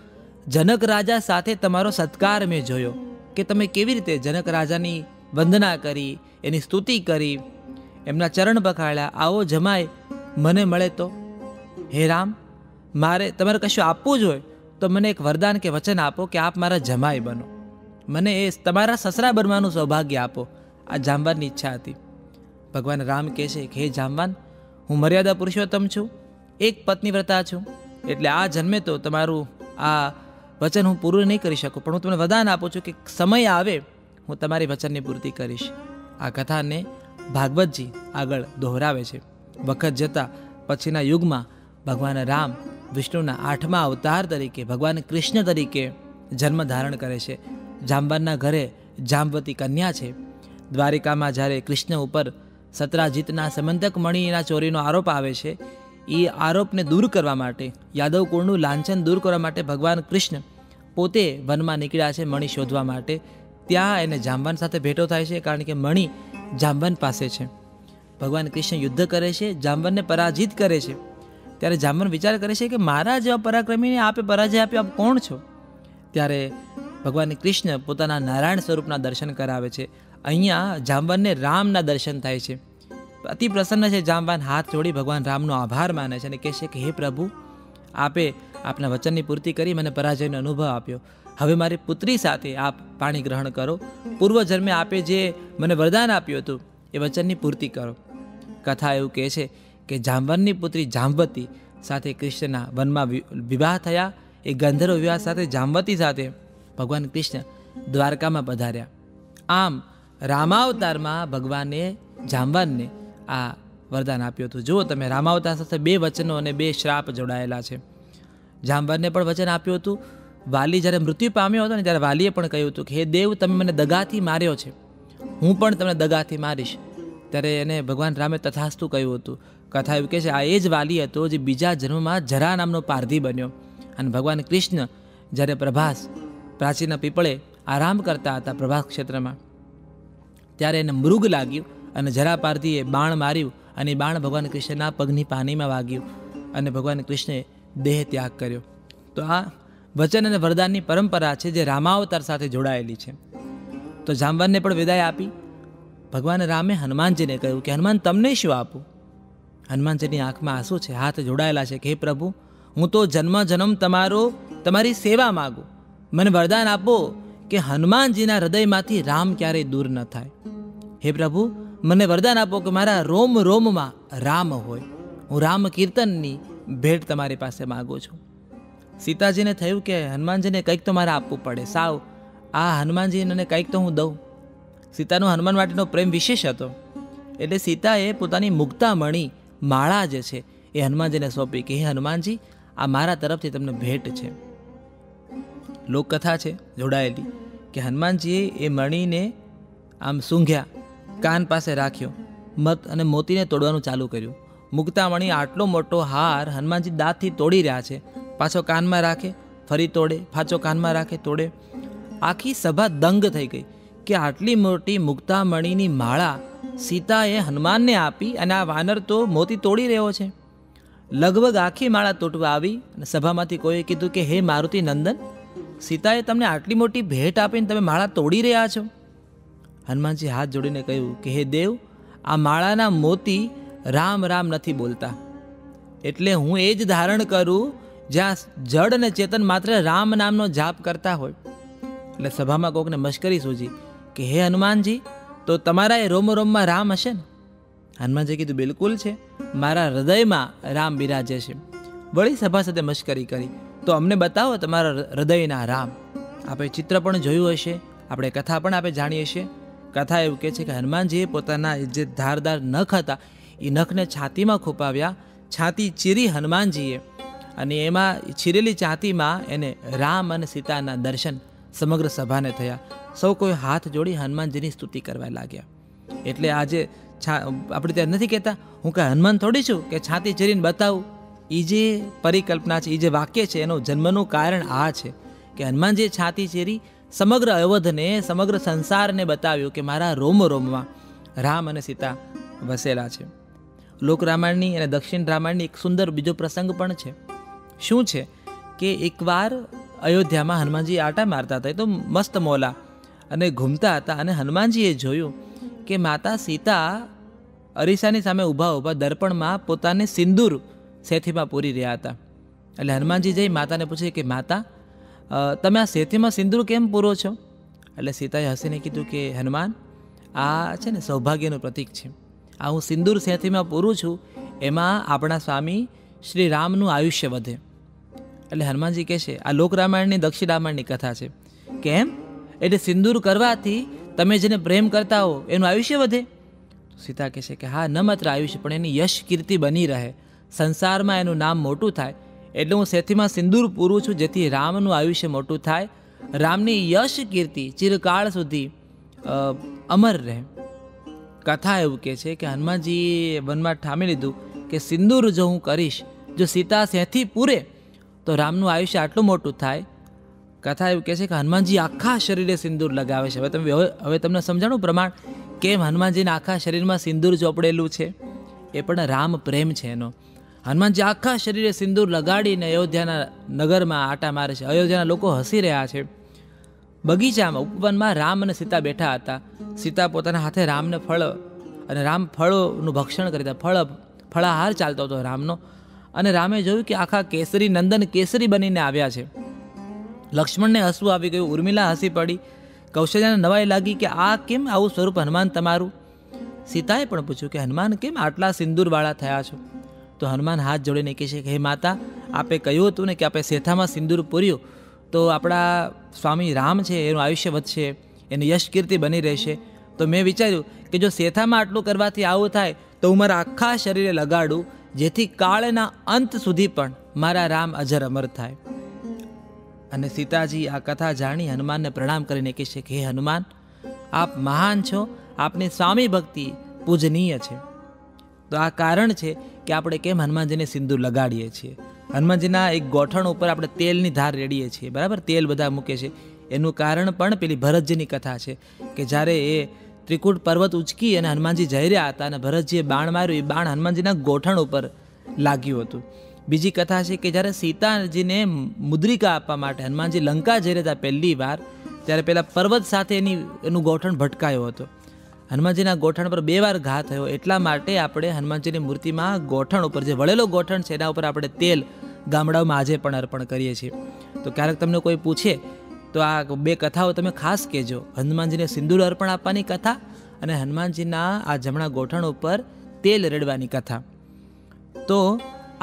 જનક રાજા સાથે તમારો સત્કાર મેં જોયો કે તમે કેવી રીતે જનક રાજાની વંદના કરી, એની સ્તુતિ કરી, એમના ચરણ પખાળ્યા. આવો જમાય મને મળે તો. હે રામ, મારે તમારે કશું આપવું જ હોય તો મને એક વરદાન કે વચન આપો કે આપ મારા જમાઈ બનો, મને એ તમારા સસરા બનવાનું સૌભાગ્ય આપો. આ જાંબવાનની ઈચ્છા હતી. ભગવાન રામ કહે છે કે હે જાંબવાન, હું મર્યાદા પુરુષોત્તમ છું, એક પત્નીવ્રતા છું, એટલે આ જન્મે તો તમારું આ વચન હું પૂરું નહીં કરી શકું, પણ હું તમને વરદાન આપું છું કે સમય આવે હું તમારી વચનની પૂર્તિ કરીશ. આ કથાને ભાગવતજી આગળ દોહરાવે છે. વખત જતાં પછીના યુગમાં ભગવાન રામ વિષ્ણુના 8મા અવતાર તરીકે, ભગવાન કૃષ્ણ તરીકે જન્મ ધારણ કરે છે. જાંબવાનના ઘરે જાંબવતી કન્યા છે. દ્વારિકામાં જ્યારે કૃષ્ણ ઉપર સત્રાજીતના સમંતક મણીના ચોરીનો આરોપ આવે છે, એ આરોપને દૂર કરવા માટે, યાદવ કુળનું લાંછન દૂર કરવા માટે ભગવાન કૃષ્ણ પોતે વનમાં નીકળ્યા છે મણી શોધવા માટે. ત્યાં એને જાંબવાન સાથે ભેટો થાય છે, કારણ કે મણી જાંબવાન પાસે છે. ભગવાન કૃષ્ણ યુદ્ધ કરે છે, જાંબવનને પરાજિત કરે છે, ત્યારે જાંબવન વિચાર કરે છે કે મારા જેવા પરાક્રમીને આપે પરાજય આપ્યો, આપ કોણ છો? ત્યારે ભગવાન કૃષ્ણ પોતાના નારાયણ સ્વરૂપના દર્શન કરાવે છે. અહીંયા જાંબવનને રામના દર્શન થાય છે. અતિ પ્રસન્ન છે જાંબવાન, હાથ જોડી ભગવાન રામનો આભાર માને છે અને કહે છે કે હે પ્રભુ, આપે આપના વચનની પૂર્તિ કરી મને પરાજયનો અનુભવ આપ્યો. હવે મારી પુત્રી સાથે આપ પાણી ગ્રહણ કરો. પૂર્વજન્મે આપે જે મને વરદાન આપ્યું હતું એ વચનની પૂર્તિ કરો. કથા એવું કહે છે કે જાંબવનની પુત્રી જાંબવતી સાથે કૃષ્ણના વનમાં વિવાહ થયા. એ ગંધર્વ વિવાહ સાથે જાંબવતી સાથે ભગવાન કૃષ્ણ દ્વારકામાં પધાર્યા. આમ રામાવતારમાં ભગવાને જાંબવનને આ વરદાન આપ્યું હતું. જુઓ તમે, રામાવતાર સાથે 2 વચનો અને 2 શ્રાપ જોડાયેલા છે. જાંબવનને પણ વચન આપ્યું હતું. વાલી જ્યારે મૃત્યુ પામ્યો હતો ને ત્યારે વાલીએ પણ કહ્યું હતું કે હે દેવ, તમે મને દગાથી માર્યો છે, હું પણ તમને દગાથી મારીશ. ત્યારે એને ભગવાન રામે તથાસ્તુ કહ્યું હતું. કથા એવું કહે છે આ એ જ વાલી હતો જે બીજા જન્મમાં જરા નામનો પારધી બન્યો. અને ભગવાન કૃષ્ણ જ્યારે પ્રભાસ પ્રાચીના પીપળે આરામ કરતા હતા પ્રભાસ ક્ષેત્રમાં, ત્યારે એને મૃગ લાગ્યું અને જરા પારધીએ બાણ માર્યું અને એ બાણ ભગવાન કૃષ્ણના પગની પાનીમાં વાગ્યું અને ભગવાન કૃષ્ણે દેહ ત્યાગ કર્યો. તો આ વચન અને વરદાનની પરંપરા છે જે રામાવતાર સાથે જોડાયેલી છે. તો જાંબવનને પણ વિદાય આપી ભગવાન રામે હનુમાનજીને કહ્યું કે હનુમાન, તમને શું આપું? હનુમાનજીની આંખમાં આંસુ છે, હાથ જોડાયેલા છે કે હે પ્રભુ, હું તો જન્મ જન્મ તમારી સેવા માગું. મને વરદાન આપો કે હનુમાનજીના હૃદયમાંથી રામ ક્યારેય દૂર ન થાય. હે પ્રભુ, મને વરદાન આપો કે મારા રોમ રોમમાં રામ હોય. હું રામ કીર્તનની ભેટ તમારી પાસે માગું છું. સીતાજીને થયું કે હનુમાનજીને કંઈક તો મારે આપવું પડે. સાવ આ હનુમાનજીને કંઈક તો હું દઉં. સીતાનો હનુમાન માટેનો પ્રેમ વિશેષ હતો. એટલે સીતાએ પોતાની મુક્તામણી માળા જે છે એ હનુમાનજીને સોંપી કે હે હનુમાનજી, આ મારા તરફથી તમને ભેટ છે. લોકકથા છે જોડાયેલી કે હનુમાનજીએ એ મણીને આમ સૂંઘ્યા, કાન પાસે રાખ્યો, મત અને મોતીને તોડવાનું ચાલુ કર્યું. મુક્તામણી આટલો મોટો હાર હનુમાનજી દાંતથી તોડી રહ્યા છે. પાછો કાનમાં રાખે, ફરી તોડે, પાછો કાનમાં રાખે, તોડે. આખી સભા દંગ થઈ ગઈ કે આટલી મોટી મુક્તામણીની માળા સીતાએ હનુમાનને આપી અને આ વાનર તો મોતી તોડી રહ્યો છે. લગભગ આખી માળા તૂટવા આવી અને સભામાંથી કોઈએ કીધું કે હે મારુતિ નંદન, સીતાએ તમને આટલી મોટી ભેટ આપીને તમે માળા તોડી રહ્યા છો. હનુમાનજી હાથ જોડીને કહ્યું કે હે દેવ, આ માળાના મોતી રામ રામ નથી બોલતા, એટલે હું એ જ ધારણ કરું જ્યાં જડ અને ચેતન માત્ર રામ નામનો જાપ કરતા હોય. એટલે સભામાં કોકને મશ્કરી સૂજી કે હે હનુમાનજી, તો તમારા એ રોમ રોમમાં રામ હશે ને? હનુમાનજી કીધું બિલકુલ છે, મારા હૃદયમાં રામ બિરાજે છે. વળી સભા સાથે મશ્કરી કરી, તો અમને બતાવો તમારા હૃદયના રામ. આપણે ચિત્ર પણ જોયું હશે, આપણે કથા પણ આપણે જાણીએ છીએ. કથા એવું કહે છે કે હનુમાનજીએ પોતાના જે ધારદાર નખ હતા એ નખને છાતીમાં ખૂંપાવ્યા, છાતી ચીરી હનુમાનજીએ, અને એમાં ચીરેલી છાતીમાં એને રામ અને સીતાના દર્શન સમગ્ર સભાને થયા. સૌ કોઈ હાથ જોડી હનુમાનજીની સ્તુતિ કરવા લાગ્યા. એટલે આજે આપણે ત્યાં નથી કહેતા હું કે હનુમાન થોડી છું કે છાતી ચીરીને બતાવું. એ જે પરિકલ્પના છે, એ જે વાક્ય છે, એનું જન્મનું કારણ આ છે કે હનુમાનજીએ છાતી ચીરી સમગ્ર અવધને, સમગ્ર સંસારને બતાવ્યું કે મારા રોમ રોમમાં રામ અને સીતા વસેલા છે. લોક રામાયણની અને દક્ષિણ રામાયણની એક સુંદર બીજો પ્રસંગ પણ છે. શું છે કે એકવાર અયોધ્યામાં હનુમાનજી આટા મારતા હતા, એ તો મસ્ત મોલા અને ઘૂમતા હતા, અને હનુમાનજીએ જોયું કે માતા સીતા અરીસાની સામે ઊભા દર્પણમાં પોતાને સિંદૂર સેથીમાં પૂરી રહ્યા હતા. એટલે હનુમાનજી જઈ માતાને પૂછે કે માતા, તમે આ સેથીમાં સિંદૂર કેમ પૂરો છો? એટલે સીતાએ હસીને કીધું કે હનુમાન, આ છે ને સૌભાગ્યનું પ્રતીક છે. આ હું સિંદૂર સેથીમાં પૂરું છું, એમાં આપણા સ્વામી શ્રી રામનું આયુષ્ય વધે. એટલે હનુમાનજી કહે છે આ લોક રામાયણની દક્ષિણ રામાયણની કથા છે. કેમ? એટલે સિંદૂર કરવાથી તમે જેને પ્રેમ કરતા હો એનું આયુષ્ય વધે? સીતા કહે છે કે હા, ન માત્ર આયુષ્ય પણ એની યશ કીર્તિ બની રહે, સંસારમાં એનું નામ મોટું થાય. એટલે હું સેથીમાં સિંદૂર પૂરું છું જેથી રામનું આયુષ્ય મોટું થાય, રામની યશ કીર્તિ ચિરકાળ સુધી અમર રહે. કથા એવું કહે છે કે હનુમાનજીએ વનમાં ઠામી લીધું કે સિંદૂર જો હું કરીશ, જો સીતા સેથી પૂરે તો રામનું આયુષ્ય આટલું મોટું થાય. કથા એવું કહે છે કે હનુમાનજી આખા શરીરે સિંદૂર લગાવે છે. હવે તમને સમજાણું પ્રમાણ કેમ હનુમાનજીના આખા શરીરમાં સિંદૂર ચોપડેલું છે? એ પણ રામ પ્રેમ છે એનો. હનુમાનજી આખા શરીરે સિંદૂર લગાડીને અયોધ્યાના નગરમાં આટા મારે છે. અયોધ્યાના લોકો હસી રહ્યા છે. બગીચામાં ઉપવનમાં રામ અને સીતા બેઠા હતા. સીતા પોતાના હાથે રામને ફળ અને રામ ફળોનું ભક્ષણ કરતા ફળાહાર ચાલતો હતો રામનો. અને રામે જોયું કે આખા કેસરી નંદન કેસરી બનીને આવ્યા છે. લક્ષ્મણને હસવું આવી ગયું, ઉર્મિલા હસી પડી. કૌશલ્યાને નવાઈ લાગી કે આ કેમ આવું સ્વરૂપ હનુમાન તમારું? સીતાએ પણ પૂછ્યું કે હનુમાન કેમ આટલા સિંદૂરવાળા થયા છો? તો હનુમાન હાથ જોડીને કહે છે કે હે માતા, આપે કહ્યું હતું ને કે આપણે શેથામાં સિંદૂર પૂર્યું તો આપણા સ્વામી રામ છે એનું આયુષ્ય વધશે, એની યશ કીર્તિ બની રહેશે. તો મેં વિચાર્યું કે જો શેથામાં આટલું કરવાથી આવું થાય તો હું મારા આખા શરીરે લગાડું, જેથી કાળના અંત સુધી પણ મારા રામ અજર અમર થાય. અને સીતાજી આ કથા જાણી હનુમાનને પ્રણામ કરીને કહે છે કે હે હનુમાન, આપ મહાન છો, આપની સ્વામી ભક્તિ પૂજનીય છે. તો આ કારણ છે કે આપણે કેમ હનુમાનજીને સિંદૂર લગાડીએ છીએ. હનુમાનજીના એક ગોઠણ ઉપર આપણે તેલની ધાર રેડીએ છીએ, બરાબર, તેલ બધા મૂકે છે. એનું કારણ પણ પેલી ભરતજીની કથા છે કે જ્યારે એ ત્રિકૂટ પર્વત ઉચકી અને હનુમાનજી જઈ રહ્યા હતા અને ભરતજીએ બાણ માર્યું, એ બાણ હનુમાનજીના ગોઠણ ઉપર લાગ્યું હતું. બીજી કથા છે કે જ્યારે સીતાજીને મુદ્રિકા આપવા માટે હનુમાનજી લંકા જઈ રહ્યા હતા પહેલી વાર, ત્યારે પેલા પર્વત સાથે એનું ગોઠણ ભટકાયો હતો. હનુમાનજીના ગોઠણ પર 2 વાર ઘા થયો. એટલા માટે આપણે હનુમાનજીની મૂર્તિમાં ગોઠણ ઉપર જે વળેલો ગોઠણ છે એના ઉપર આપણે તેલ ગામડાઓમાં આજે પણ અર્પણ કરીએ છીએ. તો ક્યારેક તમને કોઈ પૂછે તો આ 2 કથાઓ તમે ખાસ કહેજો, હનુમાનજીને સિંદૂર અર્પણ આપવાની કથા અને હનુમાનજીના આ જમણા ગોઠણ ઉપર તેલ રેડવાની કથા. તો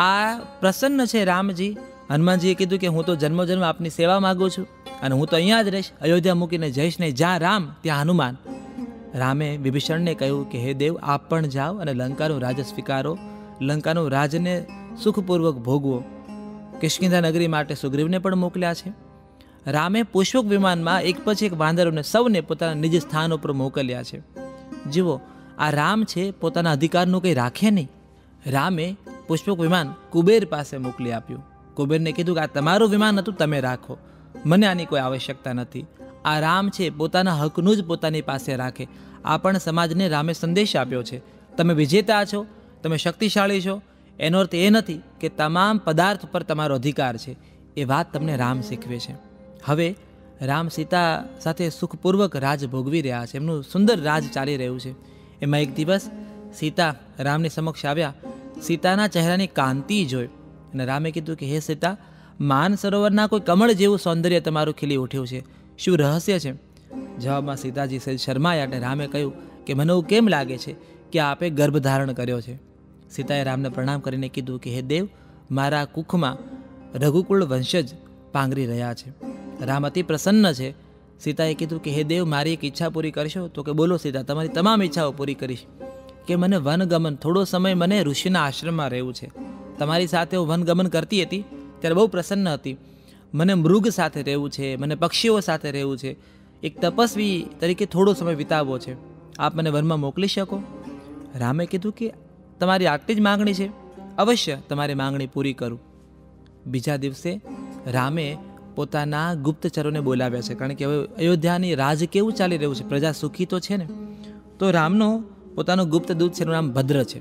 આ પ્રસન્ન છે રામજી. હનુમાનજીએ કીધું કે હું તો જન્મો જન્મ આપની સેવા માગું છું અને હું તો અહીંયા જ રહીશ, અયોધ્યા મૂકીને જઈશ નહીં. જ્યાં રામ ત્યાં હનુમાન. રામે વિભીષણને કહ્યું કે હે દેવ, આપ પણ જાઓ અને લંકાનું રાજ સ્વીકારો, લંકાનું રાજને સુખપૂર્વક ભોગવો. કિષ્કિંધા નગરી માટે સુગ્રીવને પણ મોકલ્યા છે. રામે પુષ્પક વિમાનમાં એક પછી એક વાંદરોને સૌને પોતાના નિજ સ્થાન ઉપર મોકલ્યા છે. જુઓ, આ રામ છે પોતાના અધિકારનું કંઈ રાખે નહીં. રામે પુષ્પક વિમાન કુબેર પાસે મોકલી આપ્યું. કુબેરને કીધું કે આ તમારું વિમાન હતું, તમે રાખો, મને આની કોઈ આવશ્યકતા નથી. આ રામ છે પોતાના હકનું જ પોતાની પાસે રાખે. આ પણ સમાજને રામે સંદેશ આપ્યો છે, તમે વિજેતા છો, તમે શક્તિશાળી છો, એનો અર્થ એ નથી કે તમામ પદાર્થ પર તમારો અધિકાર છે. એ વાત તમને રામ શીખવે છે. હવે રામ સીતા સાથે સુખપૂર્વક રાજ ભોગવી રહ્યા છે, એમનું સુંદર રાજ ચાલી રહ્યું છે. એમાં એક દિવસ સીતા રામની સમક્ષ આવ્યા. સીતાના ચહેરાની કાંતિ જોઈ અને રામે કીધું કે હે સીતા, માન સરોવરના કોઈ કમળ જેવું સૌંદર્ય તમારું ખીલી ઉઠ્યું છે, શું રહસ્ય છે? જવાબમાં સીતાજી સહેજ શરમાયા અને રામે કહ્યું કે મને એવું કેમ લાગે છે કે આપે ગર્ભ ધારણ કર્યો છે? સીતાએ રામને પ્રણામ કરીને કીધું કે હે દેવ, મારા કુખમાં રઘુકુળ વંશજ પાંગરી રહ્યા છે. રામ અતિ પ્રસન્ન છે. સીતાએ કીધું કે હે દેવ, મારી એક ઈચ્છા પૂરી કરશો? તો કે બોલો સીતા, તમારી તમામ ઈચ્છાઓ પૂરી કરીશ. કે મને વનગમન, થોડો સમય મને ઋષિના આશ્રમમાં રહેવું છે. તમારી સાથે હું વનગમન કરતી હતી ત્યારે બહુ પ્રસન્ન હતી. મને મૃગ સાથે રહેવું છે, મને પક્ષીઓ સાથે રહેવું છે, એક તપસ્વી તરીકે થોડો સમય વિતાવવો છે. આપ મને વનમાં મોકલી શકો? રામે કીધું કે તમારી આટલી જ માંગણી છે, અવશ્ય તમારી માંગણી પૂરી કરું. બીજા દિવસે રામે પોતાના ગુપ્તચરોને બોલાવ્યા છે, કારણ કે હવે અયોધ્યાની રાજ કેવું ચાલી રહ્યું છે, પ્રજા સુખી તો છે ને. તો રામનો પોતાનો ગુપ્ત દૂત છે, એનું નામ ભદ્ર છે.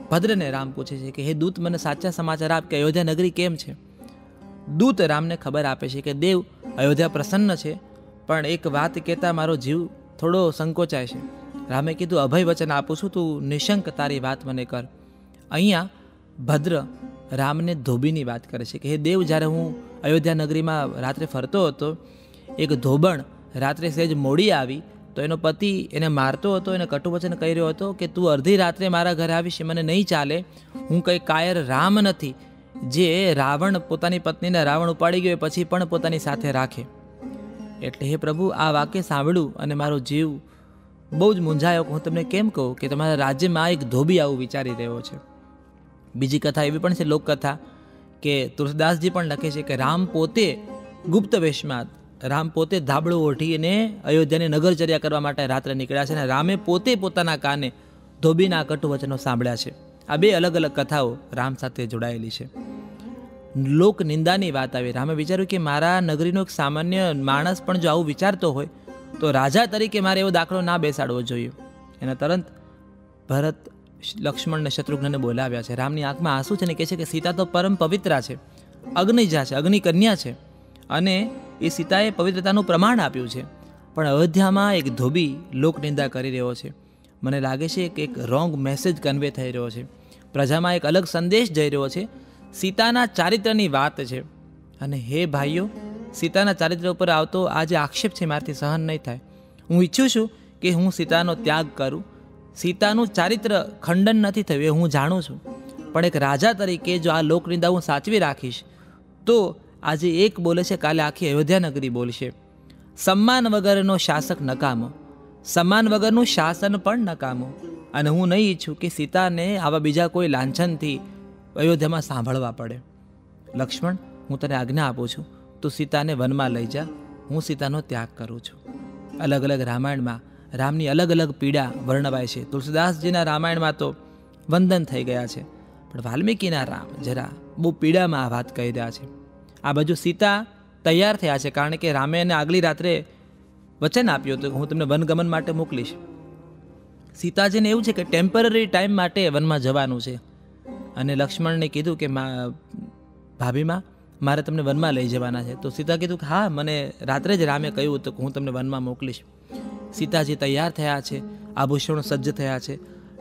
ભદ્રને રામ પૂછે છે કે હે દૂત, મને સાચા સમાચાર આપ કે અયોધ્યા નગરી કેમ છે? દૂત રામને ખબર આપે છે કે દેવ, અયોધ્યા પ્રસન્ન છે, પણ એક વાત કહેતા મારો જીવ થોડો સંકોચાય છે. રામે કીધું અભય વચન આપું છું, તું નિશંક તારી વાત મને કર. અહીંયા ભદ્ર રામને ધોબીની વાત કરે છે કે હે દેવ, જ્યારે હું અયોધ્યા નગરીમાં રાત્રે ફરતો હતો, એક ધોબણ રાત્રે સહેજ મોડી આવી તો એનો પતિ એને મારતો હતો, એને કટુવચન કહી રહ્યો હતો કે તું અડધી રાત્રે મારા ઘરે આવીશ, મને નહીં ચાલે. હું કંઈ કાયર રામ નથી જે રાવણ પોતાની પત્નીને રાવણ ઉપાડી ગયો પછી પણ પોતાની સાથે રાખે. એટલે હે પ્રભુ, આ વાક્ય સાંભળ્યું અને મારો જીવ બહુ જ મૂંઝાયો. હું તમને કેમ કહું કે તમારા રાજ્યમાં એક ધોબી આવું વિચારી રહ્યો છે. બીજી કથા એવી પણ છે, લોકકથા, કે તુલસીદાસજી પણ લખે છે કે રામ પોતે ગુપ્ત વેશમાં, રામ પોતે ધાબળું ઓઢીને અયોધ્યાની નગરચર્યા કરવા માટે રાત્રે નીકળ્યા છે અને રામે પોતે પોતાના કાને ધોબીના કટુવચનો સાંભળ્યા છે. આ 2 અલગ અલગ કથાઓ રામ સાથે જોડાયેલી છે. લોક નિંદાની વાત આવી. રામે વિચાર્યું કે મારા નગરીનો એક સામાન્ય માણસ પણ જો આવું વિચારતો હોય તો રાજા તરીકે મારે એવો દાખલો ના બેસાડવો જોઈએ. એના તરત ભરત લક્ષ્મણને શત્રુઘ્નને બોલાવ્યા છે. રામની આંખમાં આંસુ છે ને કહે છે કે સીતા તો પરમ પવિત્રા છે, અગ્નિજા છે, અગ્નિ કન્યા છે, અને એ સીતાએ પવિત્રતાનું પ્રમાણ આપ્યું છે. પણ અયોધ્યામાં એક ધોબી લોકનિંદા કરી રહ્યો છે. મને લાગે છે કે એક રોંગ મેસેજ કન્વે થઈ રહ્યો છે, પ્રજામાં એક અલગ સંદેશ જઈ રહ્યો છે. સીતાના ચારિત્રની વાત છે. અને હે ભાઈઓ, સીતાના ચારિત્ર ઉપર આવતો આ જે આક્ષેપ છે મારાથી સહન નહીં થાય. હું ઈચ્છું છું કે હું સીતાનો ત્યાગ કરું. સીતાનું ચારિત્ર ખંડન નથી થયું એ હું જાણું છું, પણ એક રાજા તરીકે જો આ લોકનિંદા હું સાચવી રાખીશ તો આજે એક બોલે છે, કાલે આખી અયોધ્યા નગરી બોલશે. સન્માન વગરનો શાસક નકામો, સન્માન વગરનું શાસન પણ નકામું. અને હું નહીં ઈચ્છું કે સીતાને આવા બીજા કોઈ લાંછનથી અયોધ્યામાં સાંભળવા પડે. લક્ષ્મણ, હું તને આજ્ઞા આપું છું, તું સીતાને વનમાં લઈ જા. હું સીતાનો ત્યાગ કરું છું. અલગ અલગ રામાયણમાં રામની અલગ અલગ પીડા વર્ણવાય છે. તુલસીદાસજીના રામાયણમાં તો વંદન થઈ ગયા છે, પણ વાલ્મીકીના રામ જરા બહુ પીડામાં આ વાત કહી રહ્યા છે. આ બાજુ સીતા તૈયાર થયા છે, કારણ કે રામે એને આગલી રાત્રે વચન આપ્યું હતું કે હું તમને વનગમન માટે મોકલીશ. સીતાજીને એવું છે કે ટેમ્પરરી ટાઈમ માટે વનમાં જવાનું છે, અને લક્ષ્મણને કીધું કે ભાભીમાં મારે તમને વનમાં લઈ જવાના છે. તો સીતા કીધું કે હા, મને રાત્રે જ રામે કહ્યું હતું કે હું તમને વનમાં મોકલીશ. સીતાજી તૈયાર થયા છે, આભૂષણો સજ્જ થયા છે,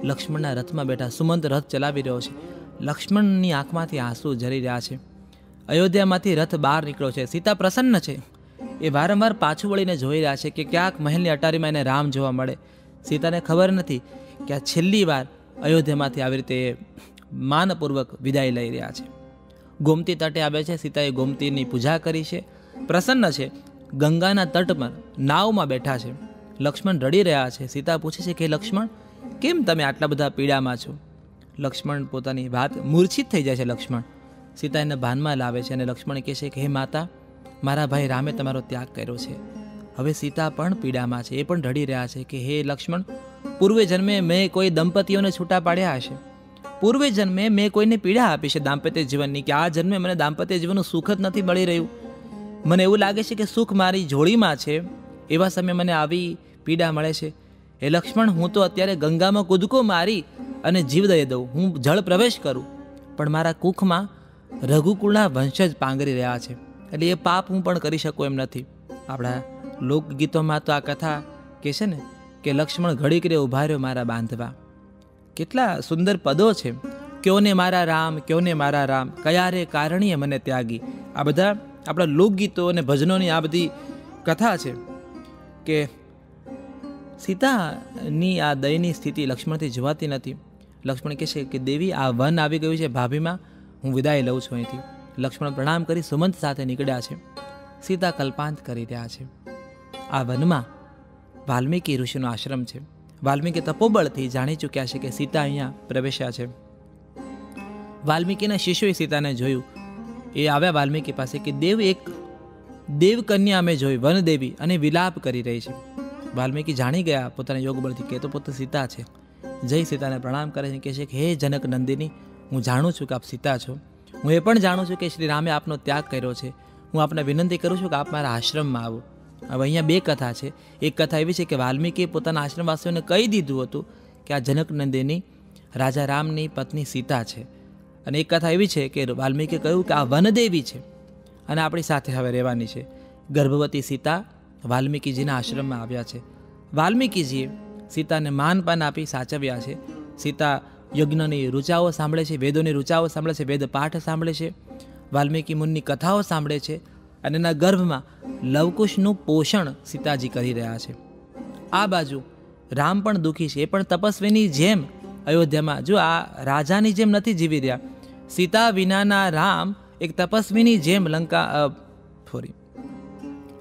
લક્ષ્મણના રથમાં બેઠા, સુમંત રથ ચલાવી રહ્યો છે. લક્ષ્મણની આંખમાંથી આંસુ ઝરી રહ્યા છે. અયોધ્યામાંથી રથ બહાર નીકળ્યો છે. સીતા પ્રસન્ન છે. એ વારંવાર પાછું વળીને જોઈ રહ્યા છે કે ક્યાંક મહેલની અટારીમાં એને રામ જોવા મળે. સીતાને ખબર નથી કે આ છેલ્લી વાર અયોધ્યામાંથી આવી રીતે માનપૂર્વક વિદાય લઈ રહ્યા છે. ગોમતી તટે આવે છે. સીતાએ ગોમતીની પૂજા કરી છે, પ્રસન્ન છે. ગંગાના તટ પર નાવમાં બેઠા છે. લક્ષ્મણ રડી રહ્યા છે. સીતા પૂછે છે કે લક્ષ્મણ, કેમ તમે આટલા બધા પીડામાં છો? લક્ષ્મણ પોતાની વાત મૂર્છિત થઈ જાય છે. લક્ષ્મણ સીતા એને ભાનમાં લાવે છે, અને લક્ષ્મણ કહે છે કે હે માતા, મારા ભાઈ રામે તમારો ત્યાગ કર્યો છે. હવે સીતા પણ પીડામાં છે, એ પણ રડી રહ્યા છે કે હે લક્ષ્મણ, પૂર્વે જન્મે મેં કોઈ દંપતીઓને છૂટા પાડ્યા હશે, પૂર્વે જન્મે મેં કોઈને પીડા આપી છે દાંપત્ય જીવનની, કે આ જન્મે મને દાંપત્ય જીવનનું સુખ જ નથી મળી રહ્યું. મને એવું લાગે છે કે સુખ મારી જોડીમાં છે, એવા સમયે મને આવી પીડા મળે છે. એ લક્ષ્મણ, હું તો અત્યારે ગંગામાં કૂદકો મારી અને જીવ દઈ દઉં, હું જળ પ્રવેશ કરું, પણ મારા કુખમાં રઘુકુળના વંશજ પાંગરી રહ્યા છે, એટલે એ પાપ હું પણ કરી શકું એમ નથી. આપણા લોકગીતોમાં તો આ કથા કહે છે ને કે લક્ષ્મણ ઘડીક રે ઉભા રહ્યો મારા બાંધવા. કેટલા સુંદર પદો છે. ક્યો ને મારા રામ, ક્યો ને મારા રામ, કયા રે કારણીએ મને ત્યાગી. આ બધા આપણા લોકગીતો અને ભજનોની આ બધી કથા છે કે સીતાની આ દયની સ્થિતિ લક્ષ્મણથી જોવાતી નથી. લક્ષ્મણ કહે છે કે દેવી, આ વન આવી ગયું છે, ભાભીમાં હું વિદાય લઉં છું અહીંથી. લક્ષ્મણ પ્રણામ કરી સુમંત સાથે નીકળ્યા છે. સીતા કલ્પાંત કરી રહ્યા છે. આ વનમાં વાલ્મીકી ઋષિનો આશ્રમ છે. વાલ્મીકી તપોબળથી જાણી ચૂક્યા છે કે સીતા અહીંયા પ્રવેશ્યા છે. વાલ્મીકીના શિષ્યોએ સીતાને જોયું. એ આવ્યા વાલ્મીકી પાસે કે દેવ, એક દેવકન્યા અમે જોઈ, વનદેવી, અને વિલાપ કરી રહી છે. વાલ્મીકી જાણી ગયા પોતાના યોગ બળથી કે તો પોતે સીતા છે. જય સીતાને પ્રણામ કરે છે, કહે છે કે હે જનક નંદિની, હું જાણું છું કે આપ સીતા છો. હું એ પણ જાણું છું કે શ્રી રામે આપનો ત્યાગ કર્યો છે. હું આપને વિનંતી કરું છું કે આપ મારા આશ્રમમાં આવો. હવે અહીંયા બે કથા છે. એક કથા એવી છે કે વાલ્મીકીએ પોતાના આશ્રમવાસીઓને કહી દીધું હતું કે આ જનક નંદિની રાજા રામની પત્ની સીતા છે. અને એક કથા એવી છે કે વાલ્મીકીએ કહ્યું કે આ વનદેવી છે અને આપણી સાથે હવે રહેવાની છે. ગર્ભવતી સીતા વાલ્મીકીજીના આશ્રમમાં આવ્યા છે. વાલ્મીકીજીએ સીતાને માનપાન આપી સાચવ્યા છે. સીતા યજ્ઞની ઋચાઓ સાંભળે છે, વેદોની ઋચાઓ સાંભળે છે, વેદ પાઠ સાંભળે છે, વાલ્મીકી મુનિની કથાઓ સાંભળે છે, અને એના ગર્ભમાં લવકુશનું પોષણ સીતાજી કરી રહ્યા છે. આ બાજુ રામ પણ દુઃખી છે. એ પણ તપસ્વીની જેમ અયોધ્યામાં, જો આ રાજાની જેમ નથી જીવી રહ્યા. સીતા વિનાના રામ એક તપસ્વીની જેમ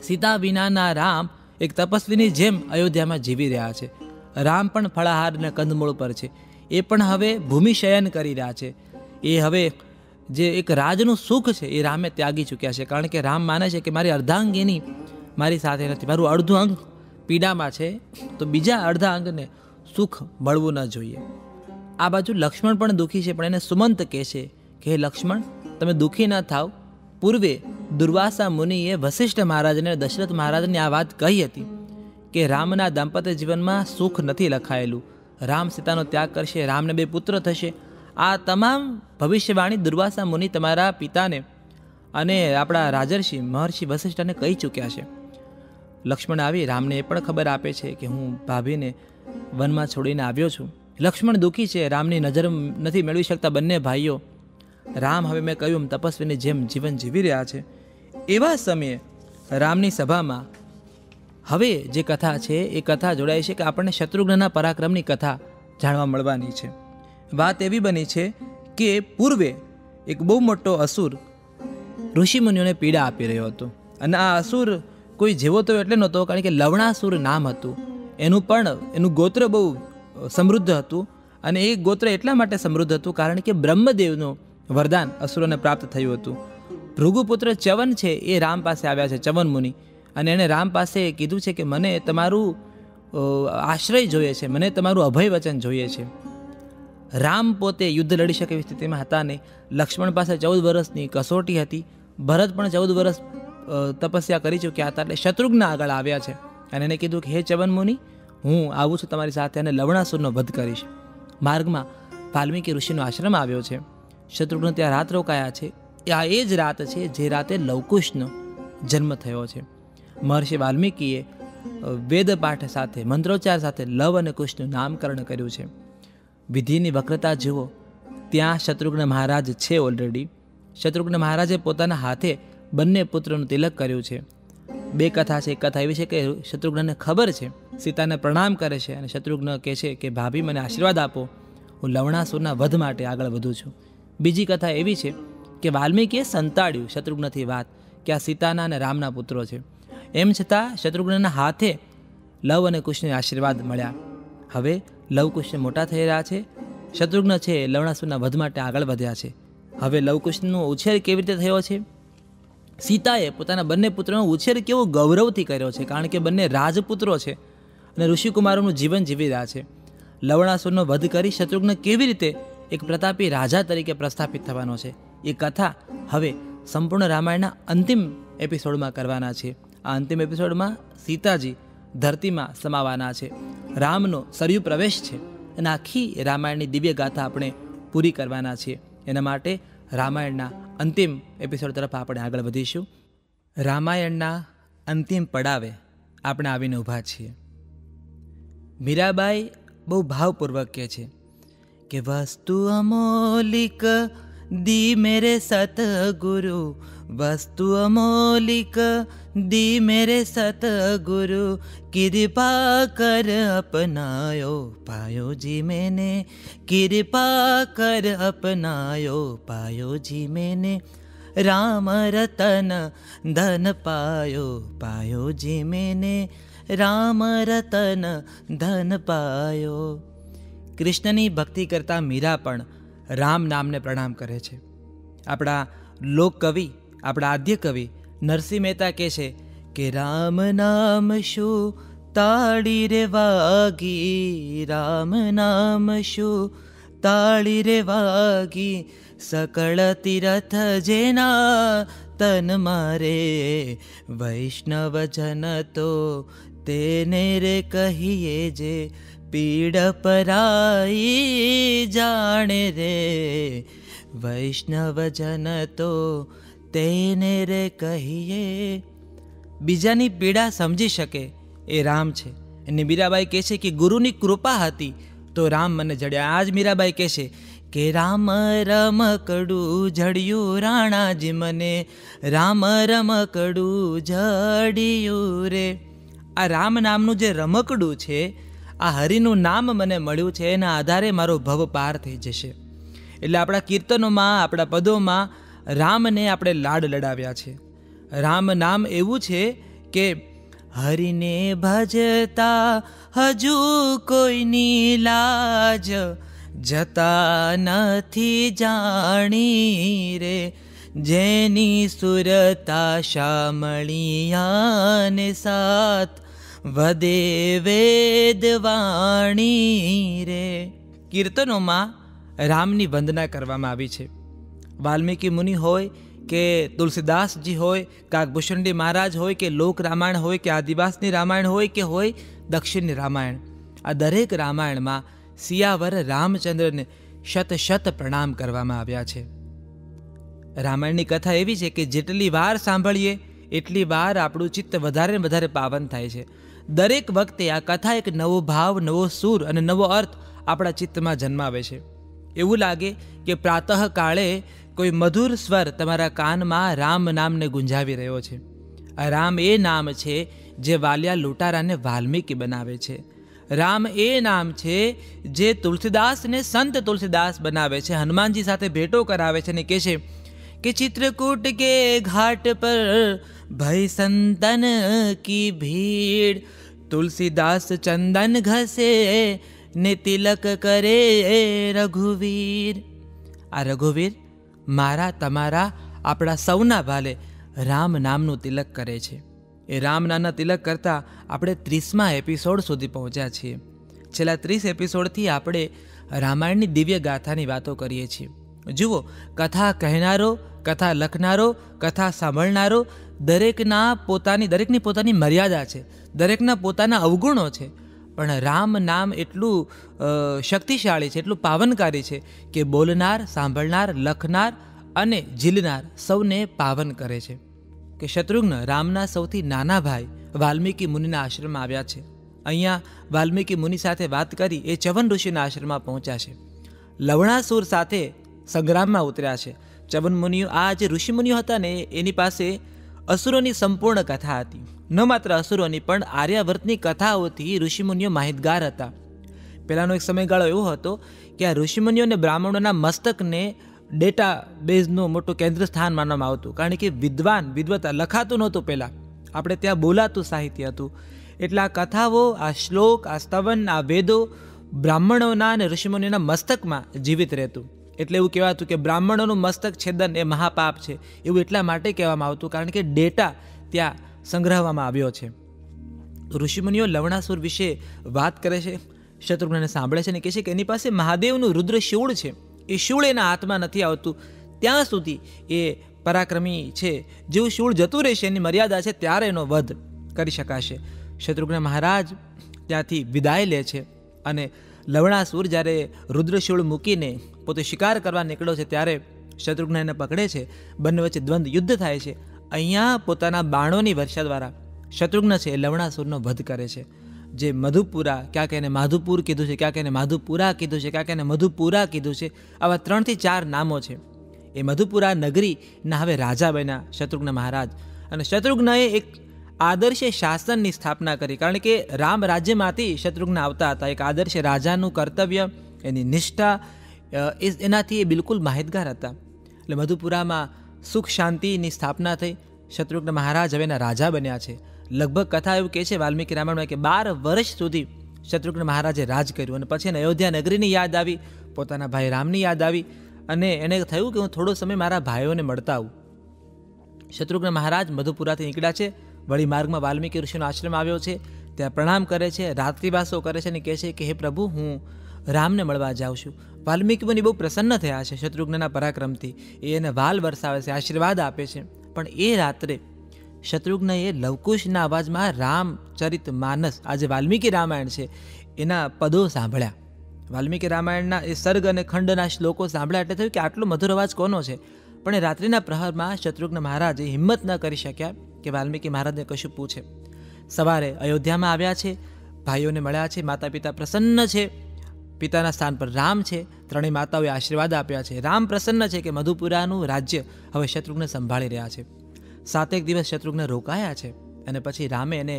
સીતા વિનાના રામ એક તપસ્વીની જેમ અયોધ્યામાં જીવી રહ્યા છે. રામ પણ ફળાહાર અને કંદમૂળ પર છે. એ પણ હવે ભૂમિશયન કરી રહ્યા છે. એ હવે જે એક રાજનું સુખ છે એ રામે ત્યાગી ચૂક્યા છે. કારણ કે રામ માને છે કે મારી અર્ધાંગીની મારી સાથે નથી, મારું અડધું અંગ પીડામાં છે, તો બીજા અડધા અંગને સુખ મળવું ન જોઈએ. આ બાજુ લક્ષ્મણ પણ દુઃખી છે, પણ એને સુમંત કહે છે કે હે લક્ષ્મણ, તમે દુઃખી ન થાવ. પૂર્વે દુર્વાસા મુનિએ વશિષ્ઠ મહારાજને, દશરથ મહારાજને આ વાત કહી હતી કે રામના દાંપત્ય જીવનમાં સુખ નથી લખાયેલું. રામ સીતાનો ત્યાગ કરશે, રામને 2 પુત્ર થશે. આ તમામ ભવિષ્યવાણી દુર્વાસા મુનિ તમારા પિતાને અને આપણા રાજર્ષિ મહર્ષિ વસિષ્ઠને કહી ચૂક્યા છે. લક્ષ્મણ આવી રામને એ પણ ખબર આપે છે કે હું ભાભીને વનમાં છોડીને આવ્યો છું. લક્ષ્મણ દુઃખી છે, રામની નજર નથી મેળવી શકતા બંને ભાઈઓ. રામ હવે મેં કહ્યું તપસ્વીની જેમ જીવન જીવી રહ્યા છે. એવા સમયે રામની સભામાં હવે જે કથા છે એ કથા જોડાય છે કે આપણને શત્રુઘ્નના પરાક્રમની કથા જાણવા મળવાની છે. વાત એવી બની છે કે પૂર્વે એક બહુ મોટો અસુર ઋષિમુનિઓને પીડા આપી રહ્યો હતો. અને આ અસુર કોઈ જેવો તો એટલે નહોતો, કારણ કે લવણાસુર નામ હતું. એનું ગોત્ર બહુ સમૃદ્ધ હતું. અને એ ગોત્ર એટલા માટે સમૃદ્ધ હતું કારણ કે બ્રહ્મદેવનું વરદાન અસુરોને પ્રાપ્ત થયું હતું. ભૃગુપુત્ર ચ્યવન છે એ રામ પાસે આવ્યા છે, ચ્યવન મુનિ, અને એણે રામ પાસે કીધું છે કે મને તમારું આશ્રય જોઈએ છે, મને તમારું અભય વચન જોઈએ છે. રામ પોતે યુદ્ધ લડી શકે એવી સ્થિતિમાં હતા નહીં. લક્ષ્મણ પાસે 14 વર્ષની કસોટી હતી. ભરત પણ 14 વર્ષ તપસ્યા કરી ચૂક્યા હતા. એટલે શત્રુઘ્ન આગળ આવ્યા છે અને એને કીધું કે હે ચ્યવન મુનિ, હું આવું છું તમારી સાથે અને લવણાસુરનો વધ કરીશ. માર્ગમાં વાલ્મીકી ઋષિનો આશ્રમ આવ્યો છે. શત્રુઘ્ન ત્યાં રાત રોકાયા છે. આ એ જ રાત છે જે રાતે લવકુશનો જન્મ થયો છે. મહર્ષિ વાલ્મીકીએ વેદ પાઠ સાથે, મંત્રોચ્ચાર સાથે લવ અને કુશનું નામકરણ કર્યું છે. વિધિની વક્રતા જુઓ, ત્યાં શત્રુઘ્ન મહારાજ છે ઓલરેડી. શત્રુઘ્ન મહારાજે પોતાના હાથે બંને પુત્રોનું તિલક કર્યું છે. 2 કથા છે. એક કથા એવી છે કે શત્રુઘ્નને ખબર છે, સીતાને પ્રણામ કરે છે અને શત્રુઘ્ન કહે છે કે ભાભી મને આશીર્વાદ આપો, હું લવણાસુરના વધ માટે આગળ વધું છું. બીજી કથા એવી છે કે વાલ્મીકીએ સંતાડ્યું શત્રુઘ્નથી વાત કે આ સીતાના અને રામના પુત્રો છે. એમ છતાં શત્રુઘ્નના હાથે લવ અને કુશને આશીર્વાદ મળ્યા. હવે લવકુશ મોટા થઈ રહ્યા છે. શત્રુઘ્ન છે લવણાસુરના વધ માટે આગળ વધ્યા છે. હવે લવકુશનો ઉછેર કેવી રીતે થયો છે? સીતાએ પોતાના બંને પુત્રોનો ઉછેર કેવો ગૌરવથી કર્યો છે, કારણ કે બંને રાજપુત્રો છે અને ઋષિકુમારોનું જીવન જીવી રહ્યા છે. લવણાસુરનો વધ કરી શત્રુઘ્ન કેવી રીતે એક પ્રતાપી રાજા તરીકે પ્રસ્થાપિત થવાનો છે, એ કથા હવે સંપૂર્ણ રામાયણના અંતિમ એપિસોડમાં કરવાના છે. આ અંતિમ એપિસોડમાં સીતાજી ધરતીમાં સમાવાના છે. રામનો સરયુ પ્રવેશ છે અને આખી રામાયણની દિવ્ય ગાથા આપણે પૂરી કરવાના છીએ. એના માટે રામાયણના અંતિમ એપિસોડ તરફ આપણે આગળ વધીશું. રામાયણના અંતિમ પડાવે આપણે આવીને ઊભા છીએ. મીરાબાઈ બહુ ભાવપૂર્વક કહે છે કે વસ્તુ અમોલિક દી મેરે સતગુરુ, વસ્તુ અમોલિક દી મેરે સતગુરુ, कृपा कर अपनायो पायो जी मैंने, कृपा कर अपनायो पायो जी मैंने, राम रतन धन पायो पायो जी मैंने, राम रतन ધન પાયો. કૃષ્ણની ભક્તિ કરતા મીરા પણ રામ નામને પ્રણામ કરે છે. આપણા લોક કવિ, આપણા આદ્ય કવિ નરસિંહ મહેતા કહે છે કે રામ નામ શું તાળી રે વાગી, રામ નામ શું તાળી રે વાગી, સકળ તીરથ જેના તન મારે, વૈષ્ણવ જન તો તેને રે કહીએ જે, પીડ પરાઈ જાણે રે, વૈષ્ણવ જન તો તેને રે કહીએ. બીજાની પીડા સમજી શકે એ રામ છે. અને મીરાબાઈ કહે છે કે ગુરુની કૃપા હતી તો રામ મને જડ્યા. આજ મીરાબાઈ કહે છે કે રામ રમકડું જડ્યું રાણાજી મને, રામ રમકડું જડ્યું રે. આ રામ નામનું જે રમકડું છે, આ હરિનું નામ મને મળ્યું છે, એના આધારે મારો ભવ પાર થઈ જશે. એટલે આપણા કીર્તનોમાં, આપણા પદોમાં રામને આપણે લાડ લડાવ્યા છે. રામ નામ એવું છે કે હરિને ભજતા હજુ કોઈની લાજ જતા નથી જાણી રે, જેની સુરતા શામળિયાને સાથ વધે વેદવાણી રે. કીર્તનોમાં રામની વંદના કરવામાં આવી છે. વાલ્મીકી મુનિ હોય કે તુલસીદાસજી હોય, કાગભૂષણજી મહારાજ હોય, કે લોક રામાયણ હોય, કે આદિવાસની રામાયણ હોય, કે હોય દક્ષિણની રામાયણ, આ દરેક રામાયણમાં સિયાવર રામચંદ્રને શત પ્રણામ કરવામાં આવ્યા છે. રામાયણની કથા એવી છે કે જેટલી વાર સાંભળીએ એટલી વાર આપણું ચિત્ત વધારે ને વધારે પાવન થાય છે. દરેક વખતે આ કથા એક નવો ભાવ, નવો સૂર અને નવો અર્થ આપણા ચિત્તમાં જન્માવે છે. એવું લાગે કે પ્રાતઃ કાળે કોઈ મધુર સ્વર તમારા કાનમાં રામ નામને ગુંજાવી રહ્યો છે. આ રામ એ નામ છે જે વાલિયા લૂંટારાને વાલ્મીકી બનાવે છે. રામ એ નામ છે જે તુલસીદાસને સંત તુલસીદાસ બનાવે છે. હનુમાનજી સાથે ભેટો કરાવે છે અને કહે છે કે ચિત્રકૂટ કે ઘાટ પર ભય સંતન કી ભીડ, તુલસીદાસ ચંદન ઘસે ને તિલક કરે રઘુવીર. આ રઘુવીર મારા, તમારા, આપણા સૌના ભાલે રામ નામનું તિલક કરે છે. એ રામ નામના તિલક કરતાં આપણે 30મા એપિસોડ સુધી પહોંચ્યા છીએ. છેલ્લા 30 એપિસોડથી આપણે રામાયણની દિવ્ય ગાથાની વાતો કરીએ છીએ. જુઓ, કથા કહેનારો, કથા લખનારો, કથા સાંભળનારો દરેકની પોતાની મર્યાદા છે, દરેકના પોતાના અવગુણો છે. પણ રામ નામ એટલું શક્તિશાળી છે, એટલું પાવનકારી છે કે બોલનાર, સાંભળનાર, લખનાર અને ઝીલનાર સૌને પાવન કરે છે. કે શત્રુઘ્ન રામના સૌથી નાના ભાઈ વાલ્મીકી મુનિના આશ્રમમાં આવ્યા છે. અહીંયા વાલ્મીકી મુનિ સાથે વાત કરી એ ચ્યવન ઋષિના આશ્રમમાં પહોંચ્યા છે. લવણાસુર સાથે સંગ્રામમાં ઉતર્યા છે. ચ્યવન મુનિઓ, આ જે ઋષિમુનિઓ હતા ને, એની પાસે અસુરોની સંપૂર્ણ કથા હતી. ન માત્ર અસુરોની પણ આર્યાવર્તની કથાઓથી ઋષિમુનિઓ માહિતગાર હતા. પહેલાંનો એક સમયગાળો એવો હતો કે આ ઋષિમુનિઓ અને બ્રાહ્મણોના મસ્તકને ડેટા બેઝનું મોટું કેન્દ્ર સ્થાન માનવામાં આવતું. કારણ કે વિદ્વતા લખાતું નહોતું. પહેલાં આપણે ત્યાં બોલાતું સાહિત્ય હતું. એટલે આ કથાઓ, આ શ્લોક, આ સ્તવન, આ વેદો બ્રાહ્મણોના અને ઋષિમુનિઓના મસ્તકમાં જીવિત રહેતું. એટલે એવું કહેવાતું કે બ્રાહ્મણોનું મસ્તક છેદન એ મહાપાપ છે. એવું એટલા માટે કહેવામાં આવતું કારણ કે ડેટા ત્યાં સંગ્રહવામાં આવ્યો છે. ઋષિમુનિઓ લવણાસુર વિશે વાત કરે છે. શત્રુઘ્નને સાંભળે છે અને કહે છે કે એની પાસે મહાદેવનું રુદ્ર શૂળ છે. એ શૂળ એના હાથમાં નથી આવતું ત્યાં સુધી એ પરાક્રમી છે. જેવું શૂળ જતું રહેશે, એની મર્યાદા છે, ત્યારે એનો વધ કરી શકાશે. શત્રુઘ્ન મહારાજ ત્યાંથી વિદાય લે છે અને લવણાસુર જ્યારે રુદ્રશૂળ મૂકીને પોતે શિકાર કરવા નીકળ્યો છે ત્યારે શત્રુઘ્ન એને પકડે છે. બંને વચ્ચે દ્વંદ્વ યુદ્ધ થાય છે. અહીંયા પોતાના બાણોની વર્ષા દ્વારા શત્રુઘ્ન છે એ લવણાસુરનો વધ કરે છે. જે મધુપુરા, ક્યાંક એને માધુપુર કીધું છે, ક્યાંક એને માધુપુરા કીધું છે, ક્યાંક એને મધુપુરા કીધું છે. આવા 3 થી 4 નામો છે. એ મધુપુરા નગરીના હવે રાજા બન્યા શત્રુઘ્ન મહારાજ. અને શત્રુઘ્નએ એક આદર્શ શાસનની સ્થાપના કરી. કારણ કે રામ રાજ્યમાંથી શત્રુઘ્ન આવતા હતા. એક આદર્શ રાજાનું કર્તવ્ય, એની નિષ્ઠા, એનાથી એ બિલકુલ માહિતગાર હતા. એટલે મધુપુરામાં સુખ શાંતિની સ્થાપના થઈ. શત્રુઘ્ન મહારાજ હવે એના રાજા બન્યા છે. લગભગ કથા એવું કહે છે વાલ્મીકી રામાયણમાં કે 12 વર્ષ સુધી શત્રુઘ્ન મહારાજે રાજ કર્યું. અને પછી એને અયોધ્યા નગરીની યાદ આવી, પોતાના ભાઈ રામની યાદ આવી અને એને થયું કે હું થોડો સમય મારા ભાઈઓને મળતા આવું. શત્રુઘ્ન મહારાજ મધુપુરાથી નીકળ્યા છે. વળી માર્ગમાં વાલ્મીકી ઋષિનો આશ્રમ આવ્યો છે. ત્યાં પ્રણામ કરે છે, રાત્રિવાસો કરે છે અને કહે છે કે હે પ્રભુ, હું રામને મળવા જાઉં છું. વાલ્મીકી મુનિ બહુ પ્રસન્ન થયા છે શત્રુઘ્નના પરાક્રમથી. એ એને વાલ વરસાવે છે, આશીર્વાદ આપે છે. પણ એ રાત્રે શત્રુઘ્નએ લવકુશના અવાજમાં રામચરિત માનસ, આ જે વાલ્મીકી રામાયણ છે એના પદો સાંભળ્યા. વાલ્મીકી રામાયણના એ સર્ગ અને ખંડના શ્લોકો સાંભળ્યા એટલે થયું કે આટલો મધુર અવાજ કોનો છે. પણ એ રાત્રિના પ્રહરમાં શત્રુઘ્ન મહારાજ હિંમત ન કરી શક્યા કે વાલ્મીકી મહારાજને કશું પૂછે. સવારે અયોધ્યામાં આવ્યા છે, ભાઈઓને મળ્યા છે, માતા પિતા પ્રસન્ન છે, પિતાના સ્થાન પર રામ છે. ત્રણેય માતાઓએ આશીર્વાદ આપ્યા છે. રામ પ્રસન્ન છે કે મધુપુરાનું રાજ્ય હવે શત્રુઘ્ન સંભાળી રહ્યા છે. 7 દિવસ શત્રુઘ્ન રોકાયા છે અને પછી રામે એને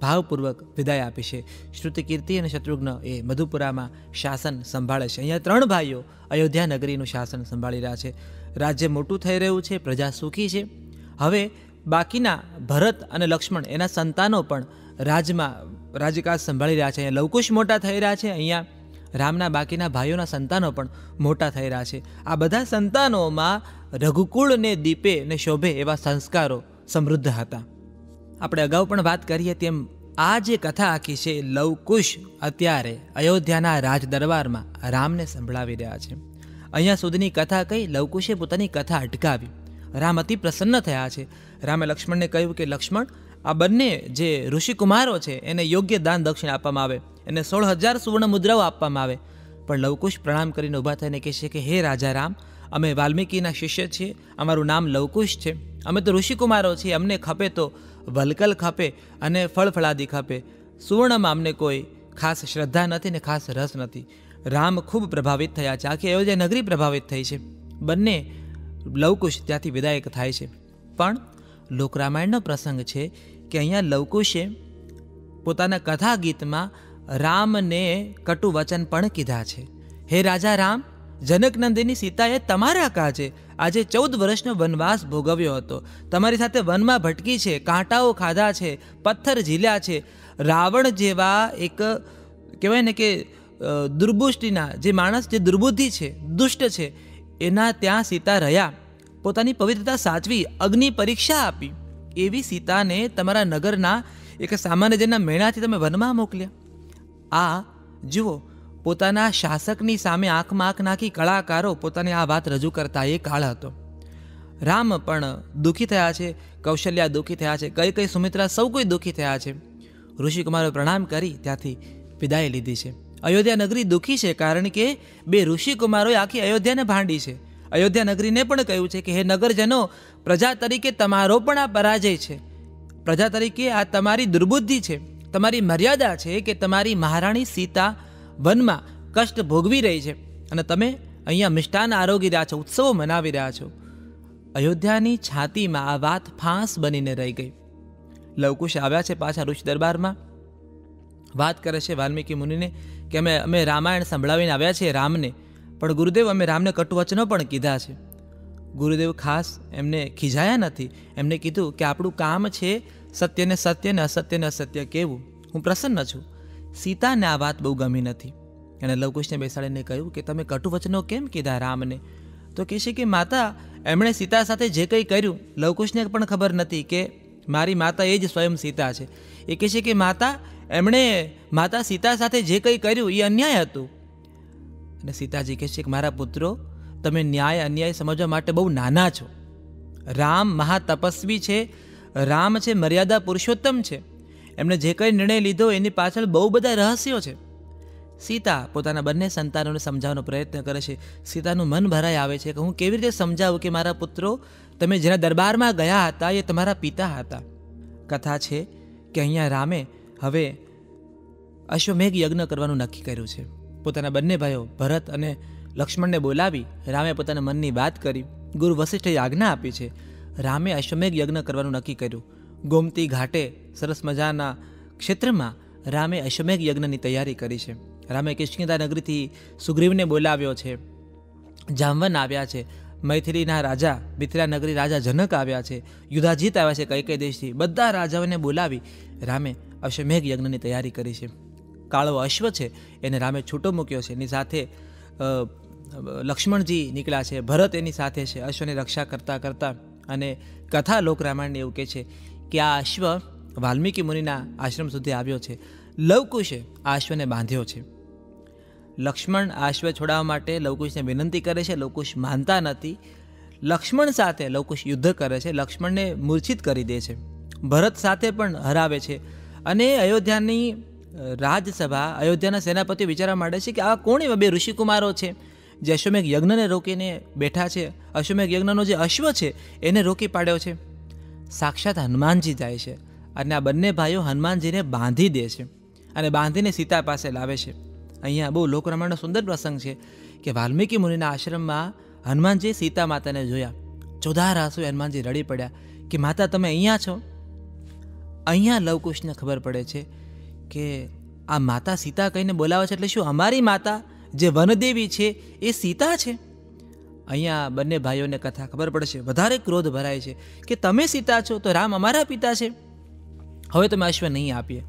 ભાવપૂર્વક વિદાય આપી છે. શ્રુતકીર્તિ અને શત્રુઘ્ન એ મધુપુરામાં શાસન સંભાળે છે. અહીંયા 3 ભાઈઓ અયોધ્યા નગરીનું શાસન સંભાળી રહ્યા છે. રાજ્ય મોટું થઈ રહ્યું છે, પ્રજા સુખી છે. હવે બાકીના ભરત અને લક્ષ્મણ એના સંતાનો પણ રાજકાજ સંભાળી રહ્યા છે. અહીંયા લવકુશ મોટા થઈ રહ્યા છે. અહીંયા રામના બાકીના ભાઈઓના સંતાનો પણ મોટા થઈ રહ્યા છે. આ બધા સંતાનોમાં રઘુકુળને દીપે ને શોભે એવા સંસ્કારો સમૃદ્ધ હતા. આપણે અગાઉ પણ વાત કરીએ તેમ આ જે કથા આખી છે, લવકુશ અત્યારે અયોધ્યાના રાજ દરબારમાં રામને સંભળાવી રહ્યા છે. અહીંયા સુધીની કથા કહી લવકુશે પોતાની કથા અટકાવી. રામ અતિ પ્રસન્ન થયા છે. રામે લક્ષ્મણને કહ્યું કે લક્ષ્મણ, આ બંને જે ઋષિકુમારો છે એને યોગ્ય દાન દક્ષિણ આપવામાં આવે, એને 16,000 સુવર્ણ મુદ્રાઓ આપવામાં આવે. પણ લવકુશ પ્રણામ કરીને ઊભા થઈને કહે છે કે હે રાજા રામ, અમે વાલ્મીકીના શિષ્ય છીએ, અમારું નામ લવકુશ છે, અમે તો ઋષિકુમારો છીએ, અમને ખપે તો વલકલ ખપે અને ફળફળાદી ખપે, સુવર્ણમાં અમને કોઈ ખાસ શ્રદ્ધા નથી ને ખાસ રસ નથી. રામ ખૂબ પ્રભાવિત થયા છે, આખી અયોધ્યા નગરી પ્રભાવિત થઈ છે. બંને લવકુશ ત્યાંથી વિદાયક થાય છે. પણ લોકરામાયણનો પ્રસંગ છે કે અહીંયા લવકુશે પોતાના કથા ગીતમાં રામને કટુ વચન પણ કીધા છે. હે રાજા રામ, જનકનંદિની સીતાએ તમારા કાજે આજે 14 વર્ષનો વનવાસ ભોગવ્યો હતો. તમારી સાથે વનમાં ભટકી છે, કાંટાઓ ખાધા છે, પથ્થર ઝીલ્યા છે. રાવણ જેવા એક કહેવાય ને કે દુર્બુષ્ટિના જે માણસ જે દુર્બુદ્ધિ છે, દુષ્ટ છે, એના ત્યાં સીતા રહ્યા, પોતાની પવિત્રતા સાચવી, અગ્નિ પરીક્ષા આપી. એવી સીતાને તમારા નગરના એક સામાન્ય જનના મેળાથી તમે વનમાં મોકલ્યા. આ જુઓ, પોતાના શાસકની સામે આંખમાં આંખ નાખી કલાકારો પોતાની આ વાત રજૂ કરતા એ કાળ હતો. રામ પણ દુઃખી થયા છે, કૌશલ્યા દુઃખી થયા છે, કઈ સુમિત્રા સૌ કોઈ દુઃખી થયા છે. ઋષિકુમારોએ પ્રણામ કરી ત્યાંથી વિદાય લીધી છે. અયોધ્યા નગરી દુઃખી છે કારણ કે બે ઋષિકુમારોએ આખી અયોધ્યાને ભાંડી છે. અયોધ્યા નગરીને પણ કહ્યું છે કે હે નગરજનો, પ્રજા તરીકે તમારો પણ આ પરાજય છે. પ્રજા તરીકે આ તમારી દુર્બુદ્ધિ છે, તમારી મર્યાદા છે કે તમારી મહારાણી સીતા વનમાં કષ્ટ ભોગવી રહી છે અને તમે અહીંયા મિષ્ટાન આરોગી રહ્યા છો, ઉત્સવો મનાવી રહ્યા છો. અયોધ્યાની છાતીમાં આ વાત ફાંસ બનીને રહી ગઈ. લવકુશ આવ્યા છે પાછા ઋષિ દરબારમાં, વાત કરે છે વાલ્મીકી મુનિને કે અમે રામાયણ સંભળાવીને આવ્યા છીએ રામને, પણ ગુરુદેવ અમે રામને કટુવચનો પણ કીધા છે. ગુરુદેવ ખાસ એમને ખીજાયા નથી, એમને કીધું કે આપણું કામ છે સત્યને સત્ય ને અસત્યને અસત્ય કહેવું. હું પ્રસન્ન છું. સીતાને આ વાત બહુ ગમી નથી. અને લવકુશને બેસાડીને કહ્યું કે તમે કટુવચનો કેમ કીધા રામને? તો કહે છે કે માતા, એમણે સીતા સાથે જે કંઈ કર્યું, લવકુશને પણ ખબર નથી કે મારી માતા એ જ સ્વયં સીતા છે. એ કહે છે કે માતા, એમણે માતા સીતા સાથે જે કંઈ કર્યું એ અન્યાય હતું. અને સીતાજી કહે છે કે મારા પુત્રો, તમે ન્યાય અન્યાય સમજવા માટે બહુ નાના છો. રામ મહાતપસ્વી છે, રામ છે મર્યાદા પુરુષોત્તમ છે. એમણે જે કંઈ નિર્ણય લીધો એની પાછળ બહુ બધા રહસ્યો છે. સીતા પોતાના બંને સંતાનોને સમજાવવાનો પ્રયત્ન કરે છે. સીતાનું મન ભરાઈ આવે છે કે હું કેવી રીતે સમજાવું કે મારા પુત્રો, તમે જેના દરબારમાં ગયા હતા એ તમારા પિતા હતા. કથા છે કે અહીંયા રામે હવે અશ્વમેઘ યજ્ઞ કરવાનું નક્કી કર્યું છે. પોતાના બંને ભાઈઓ ભરત અને લક્ષ્મણને બોલાવી રામે પોતાના મનની વાત કરી. ગુરુ વશિષ્ઠે આજ્ઞા આપી છે. રામે અશ્વમેઘ યજ્ઞ કરવાનું નક્કી કર્યું. ગોમતી ઘાટે સરસ મજાના ક્ષેત્રમાં રામે અશ્વમેઘ યજ્ઞની તૈયારી કરી છે. રામે કિષ્કિંધા નગરીથી સુગ્રીવને બોલાવ્યો છે. જામવન આવ્યા છે. મૈથિલીના રાજા મિથિલા નગરી રાજા જનક આવ્યા છે. યુધાજીત આવ્યા છે કઈ દેશથી. બધા રાજાઓને બોલાવી રામે અશ્વમેઘ યજ્ઞની તૈયારી કરી છે. કાળો અશ્વ છે એને રામે છૂટો મૂક્યો છે. એની સાથે લક્ષ્મણજી નીકળ્યા છે, ભરત એની સાથે છે, અશ્વની રક્ષા કરતા કરતા. અને કથા લોક રામાયણને એવું કહે છે કે આ અશ્વ વાલ્મીકી મુનિના આશ્રમ સુધી આવ્યો છે. લવકુશે આ અશ્વને બાંધ્યો છે. લક્ષ્મણ આ અશ્વ છોડાવવા માટે લવકુશને વિનંતી કરે છે. લવકુશ માનતા નથી. લક્ષ્મણ સાથે લવકુશ યુદ્ધ કરે છે, લક્ષ્મણને મૂર્છિત કરી દે છે. ભરત સાથે પણ હરાવે છે. અને અયોધ્યાની રાજસભા, અયોધ્યાના સેનાપતિઓ વિચારવા માંડે છે કે આ કોણ એવા બે ઋષિકુમારો છે જે અશ્વમેઘ યજ્ઞને રોકીને બેઠા છે. અશ્વમેઘ યજ્ઞનો જે અશ્વ છે એને રોકી પાડ્યો છે. સાક્ષાત હનુમાનજી જાય છે અને આ બંને ભાઈઓ હનુમાનજીને બાંધી દે છે અને બાંધીને સીતા પાસે લાવે છે. અહીંયા બહુ લોકરામાયણનો સુંદર પ્રસંગ છે કે વાલ્મીકી મુનિના આશ્રમમાં હનુમાનજી સીતા માતાને જોયા. ચોધાર આંસુ હનુમાનજી રડી પડ્યા કે માતા તમે અહીંયા છો. અહીંયા લવકુશને ખબર પડે છે કે આ માતા સીતા કહીને બોલાવે છે એટલે શું અમારી માતા જે વનદેવી છે એ સીતા છે? અહીંયા બંને ભાઈઓને કથા ખબર પડે છે. વધારે ક્રોધ ભરાય છે કે તમે સીતા છો તો રામ અમારા પિતા છે, હવે તમે અશ્વ નહીં આપીએ.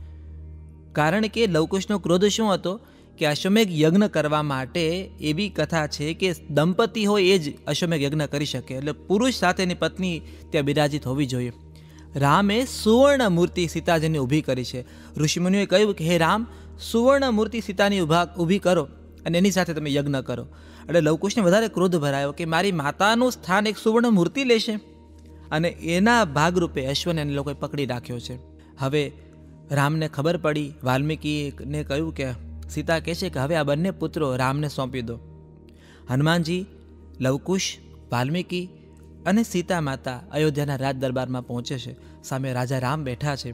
કારણ કે લવકુશનો ક્રોધ શું હતો કે અશ્વમેઘ યજ્ઞ કરવા માટે એવી કથા છે કે દંપતી હોય એ જ અશ્વમેઘ યજ્ઞ કરી શકે, એટલે પુરુષ સાથેની પત્ની ત્યાં બિરાજિત હોવી જોઈએ. રામે સુવર્ણ મૂર્તિ સીતાજીની ઊભી કરી છે. ઋષિમુનિઓએ કહ્યું કે હે રામ, સુવર્ણ મૂર્તિ સીતાની ઊભી કરો. અને એની સાથે તમે યજ્ઞ કરો. એટલે લવકુશને વધારે ક્રોધ ભરાયો કે મારી માતાનું સ્થાન એક સુવર્ણ મૂર્તિ લેશે, અને એના ભાગરૂપે અશ્વને એને લોકોએ પકડી રાખ્યો છે. હવે રામને ખબર પડી, વાલ્મીકીને કહ્યું કે સીતા કહે છે કે હવે આ બંને પુત્રો રામને સોંપી દો. હનુમાનજી, લવકુશ, વાલ્મીકી અને સીતા માતા અયોધ્યાના રાજ દરબારમાં પહોંચે છે. સામે રાજા રામ બેઠા છે,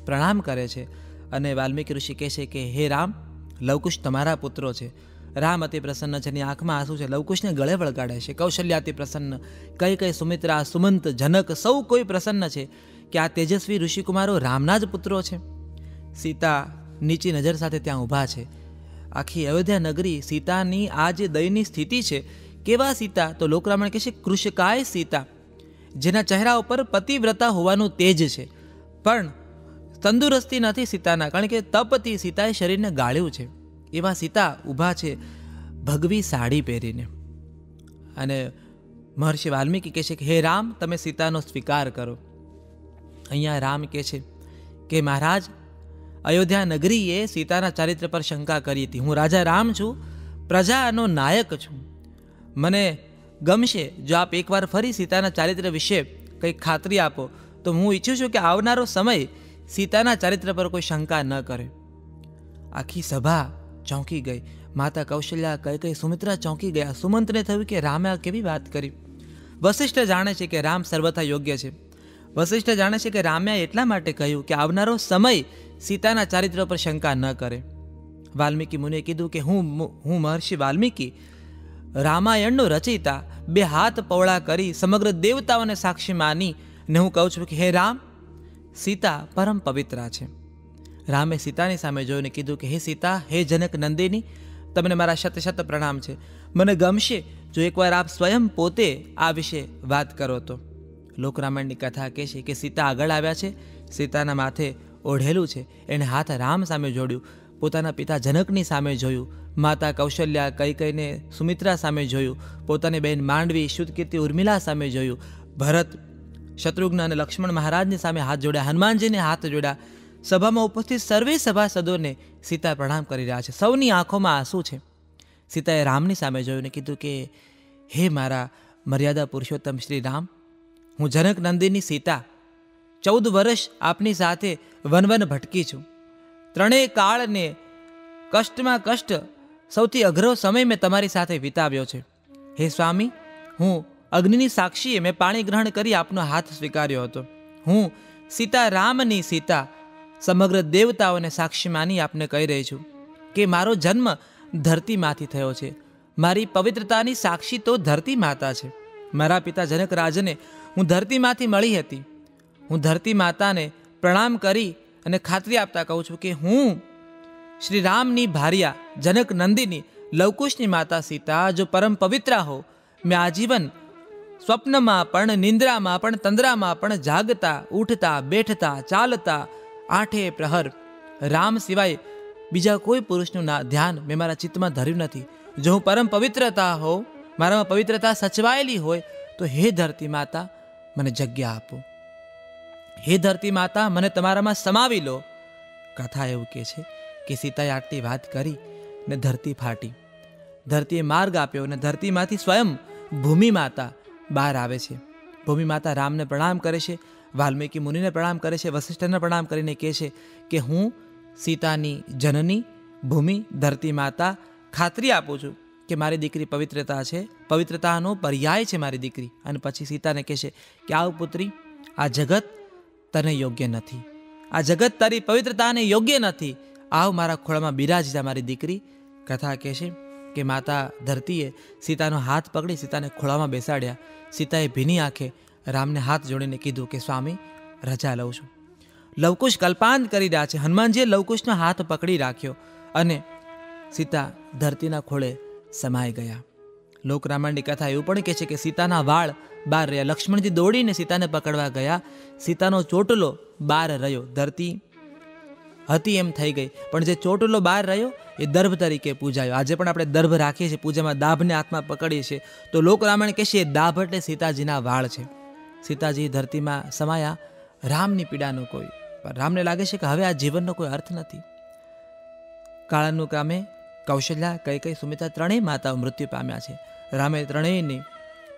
પ્રણામ કરે છે, અને વાલ્મીકી ઋષિ કહે છે કે હે રામ, લવકુશ તમારા પુત્રો છે. રામ અતિ પ્રસન્ન છે, એની આંખમાં આંસુ છે, લવકુશને ગળે વળગાડે છે. કૌશલ્યા અતિ પ્રસન્ન, કઈ સુમિત્રા, સુમંત, જનક સૌ કોઈ પ્રસન્ન છે કે આ તેજસ્વી ઋષિકુમારો રામના જ પુત્રો છે. સીતા નીચી નજર સાથે ત્યાં ઊભા છે. આખી અયોધ્યા નગરી સીતાની આ જે દયની સ્થિતિ છે, કેવા સીતા? તો લોકરામાયણ કહે છે કૃશકાય સીતા, જેના ચહેરા ઉપર પતિવ્રતા હોવાનું તેજ છે, પણ તંદુરસ્તી નથી સીતાના, કારણ કે તપથી સીતાએ શરીરને ગાળ્યું છે. એવા સીતા ઊભા છે ભગવી સાડી પહેરીને. અને મહર્ષિ વાલ્મીકી કહે છે કે હે રામ, તમે સીતાનો સ્વીકાર કરો. અહીંયા રામ કહે છે કે મહારાજ, અયોધ્યા નગરીએ સીતાના ચારિત્ર પર શંકા કરી હતી. હું રાજા રામ છું, પ્રજાનો નાયક છું. મને ગમશે જો આપ એકવાર ફરી સીતાના ચારિત્ર વિશે કંઈક ખાતરી આપો, તો હું ઈચ્છું છું કે આવનારો સમય સીતાના ચારિત્ર પર કોઈ શંકા ન કરે. આખી સભા ચોંકી ગઈ. માતા કૌશલ્યા, કઈ સુમિત્રા ચોંકી ગયા. સુમંતને થયું કે રામે આ કેવી વાત કરી. વશિષ્ઠ જાણે છે કે રામ સર્વથા યોગ્ય છે. વશિષ્ઠ જાણે છે કે રામે એટલા માટે કહ્યું કે આવનારો સમય સીતાના ચારિત્ર પર શંકા ન કરે. વાલ્મીકી મુનિએ કીધું કે હું મહર્ષિ વાલ્મીકી, રામાયણનો રચયિતા, 2 હાથ પહોળા કરી સમગ્ર દેવતાઓને સાક્ષી માની ને હું કહું છું કે હે રામ, સીતા પરમ પવિત્રા છે. રામે સીતાની સામે જોઈને કીધું કે હે સીતા, હે જનક નંદિની, તમને મારા શત પ્રણામ છે. મને ગમશે જો એકવાર આપ સ્વયં પોતે આ વિશે વાત કરો તો. લોકરામાયણની કથા કહે છે કે સીતા આગળ આવ્યા છે, સીતાના માથે ઓઢેલું છે, એણે હાથ રામ સામે જોડ્યું, પોતાના પિતા જનકની સામે જોયું, માતા કૌશલ્યા, કૈકેયીને સુમિત્રા સામે જોયું, પોતાની બહેન માંડવી, શુદ્ધકીર્તિ ઉર્મિલા સામે જોયું, ભરત, શત્રુઘ્ન અને લક્ષ્મણ મહારાજની સામે હાથ જોડ્યા, હનુમાનજીને હાથ જોડ્યા. સભામાં ઉપસ્થિત સર્વે સભાસદોને સીતા પ્રણામ કરી રહ્યા છે. સૌની આંખોમાં આંસુ છે. સીતાએ રામની સામે જોયું ને કીધું કે હે મારા મર્યાદા પુરુષોત્તમ શ્રી રામ, હું જનક નંદિની સીતા 14 વર્ષ આપની સાથે વન ભટકી છું. 3 કાળને કષ્ટમાં કષ્ટ, સૌથી અઘરો સમય મેં તમારી સાથે વિતાવ્યો છે. હે સ્વામી, હું અગ્નિની સાક્ષીએ મેં પાણી ગ્રહણ કરી આપનો હાથ સ્વીકાર્યો હતો. હું સીતા રામની સીતા, સમગ્ર દેવતાઓને સાક્ષી માની આપને કહી રહી છું કે મારો જન્મ ધરતીમાંથી થયો છે. મારી પવિત્રતાની સાક્ષી તો ધરતી માતા છે. મારા પિતા જનક રાજને હું ધરતીમાંથી મળી હતી. હું ધરતી માતાને પ્રણામ કરી અને ખાતરી આપતા કહું છું કે હું શ્રી રામની ભાર્યા જનક નંદિની, લવકુશની માતા સીતા જો પરમ પવિત્રા હો, મેં આજીવન સ્વપ્નમાં પણ, નિંદ્રામાં પણ, તંદ્રામાં પણ, જાગતા, ઉઠતા, બેઠતા, ચાલતા, 8 પ્રહર રામ સિવાય બીજા કોઈ પુરુષનું ધ્યાન મેં મારા ચિત્તમાં ધર્યું નથી. જો હું પરમ પવિત્રતા હોઉં, મારામાં પવિત્રતા સચવાયેલી હોય, તો હે ધરતી માતા, મને જગ્યા આપો. હે ધરતી માતા, મને તમારામાં સમાવી લો. કથા એવું કહે છે કે સીતાએ આટલી વાત કરી ને ધરતી ફાટી. ધરતીએ માર્ગ આપ્યો અને ધરતીમાંથી સ્વયં ભૂમિ માતા બહાર આવે છે. ભૂમિ માતા રામને પ્રણામ કરે છે, વાલ્મીકી મુનિને પ્રણામ કરે છે, વશિષ્ઠને પ્રણામ કરીને કહે છે કે હું સીતાની જનની ભૂમિ ધરતી માતા ખાતરી આપું છું કે મારી દીકરી પવિત્રતા છે, પવિત્રતાનો પર્યાય છે મારી દીકરી. અને પછી સીતાને કહે છે કે આવ પુત્રી, આ જગત તને યોગ્ય નથી, આ જગત તારી પવિત્રતાને યોગ્ય નથી, આવ મારા ખોળામાં બિરાજી જા મારી દીકરી. કથા કહે છે કે માતા ધરતીએ સીતાનો હાથ પકડી સીતાને ખોળામાં બેસાડ્યા. સીતાએ ભીની આંખે રામને હાથ જોડીને કીધું કે સ્વામી, રજા લઉં છું. લવકુશ કલ્પાંત કરી રહ્યા છે. હનુમાનજીએ લવકુશનો હાથ પકડી રાખ્યો અને સીતા ધરતીના ખોળે સમાઈ ગયા. લોકરામાયણની કથા એવું પણ કહે છે કે સીતાના વાળ બહાર રહ્યા. લક્ષ્મણજી દોડીને સીતાને પકડવા ગયા, સીતાનો ચોટલો બહાર રહ્યો. ધરતી હતી એમ થઈ ગઈ, પણ જે ચોટલો બહાર રહ્યો એ દર્ભ તરીકે પૂજાયો. આજે પણ આપણે દર્ભ રાખીએ છીએ પૂજામાં, દાભને હાથમાં પકડીએ છીએ. તો લોકરામાયણ કહે છે એ દાભ એટલે સીતાજીના વાળ છે. સીતાજી ધરતીમાં સમાયા, રામની પીડાનો કોઈ, પણ રામને લાગે છે કે હવે આ જીવનનો કોઈ અર્થ નથી. કાળાનું કામે કૌશલ્યા, કૈકેયી, સુમિત્રા ત્રણેય માતાઓ મૃત્યુ પામ્યા છે. રામે ત્રણેયની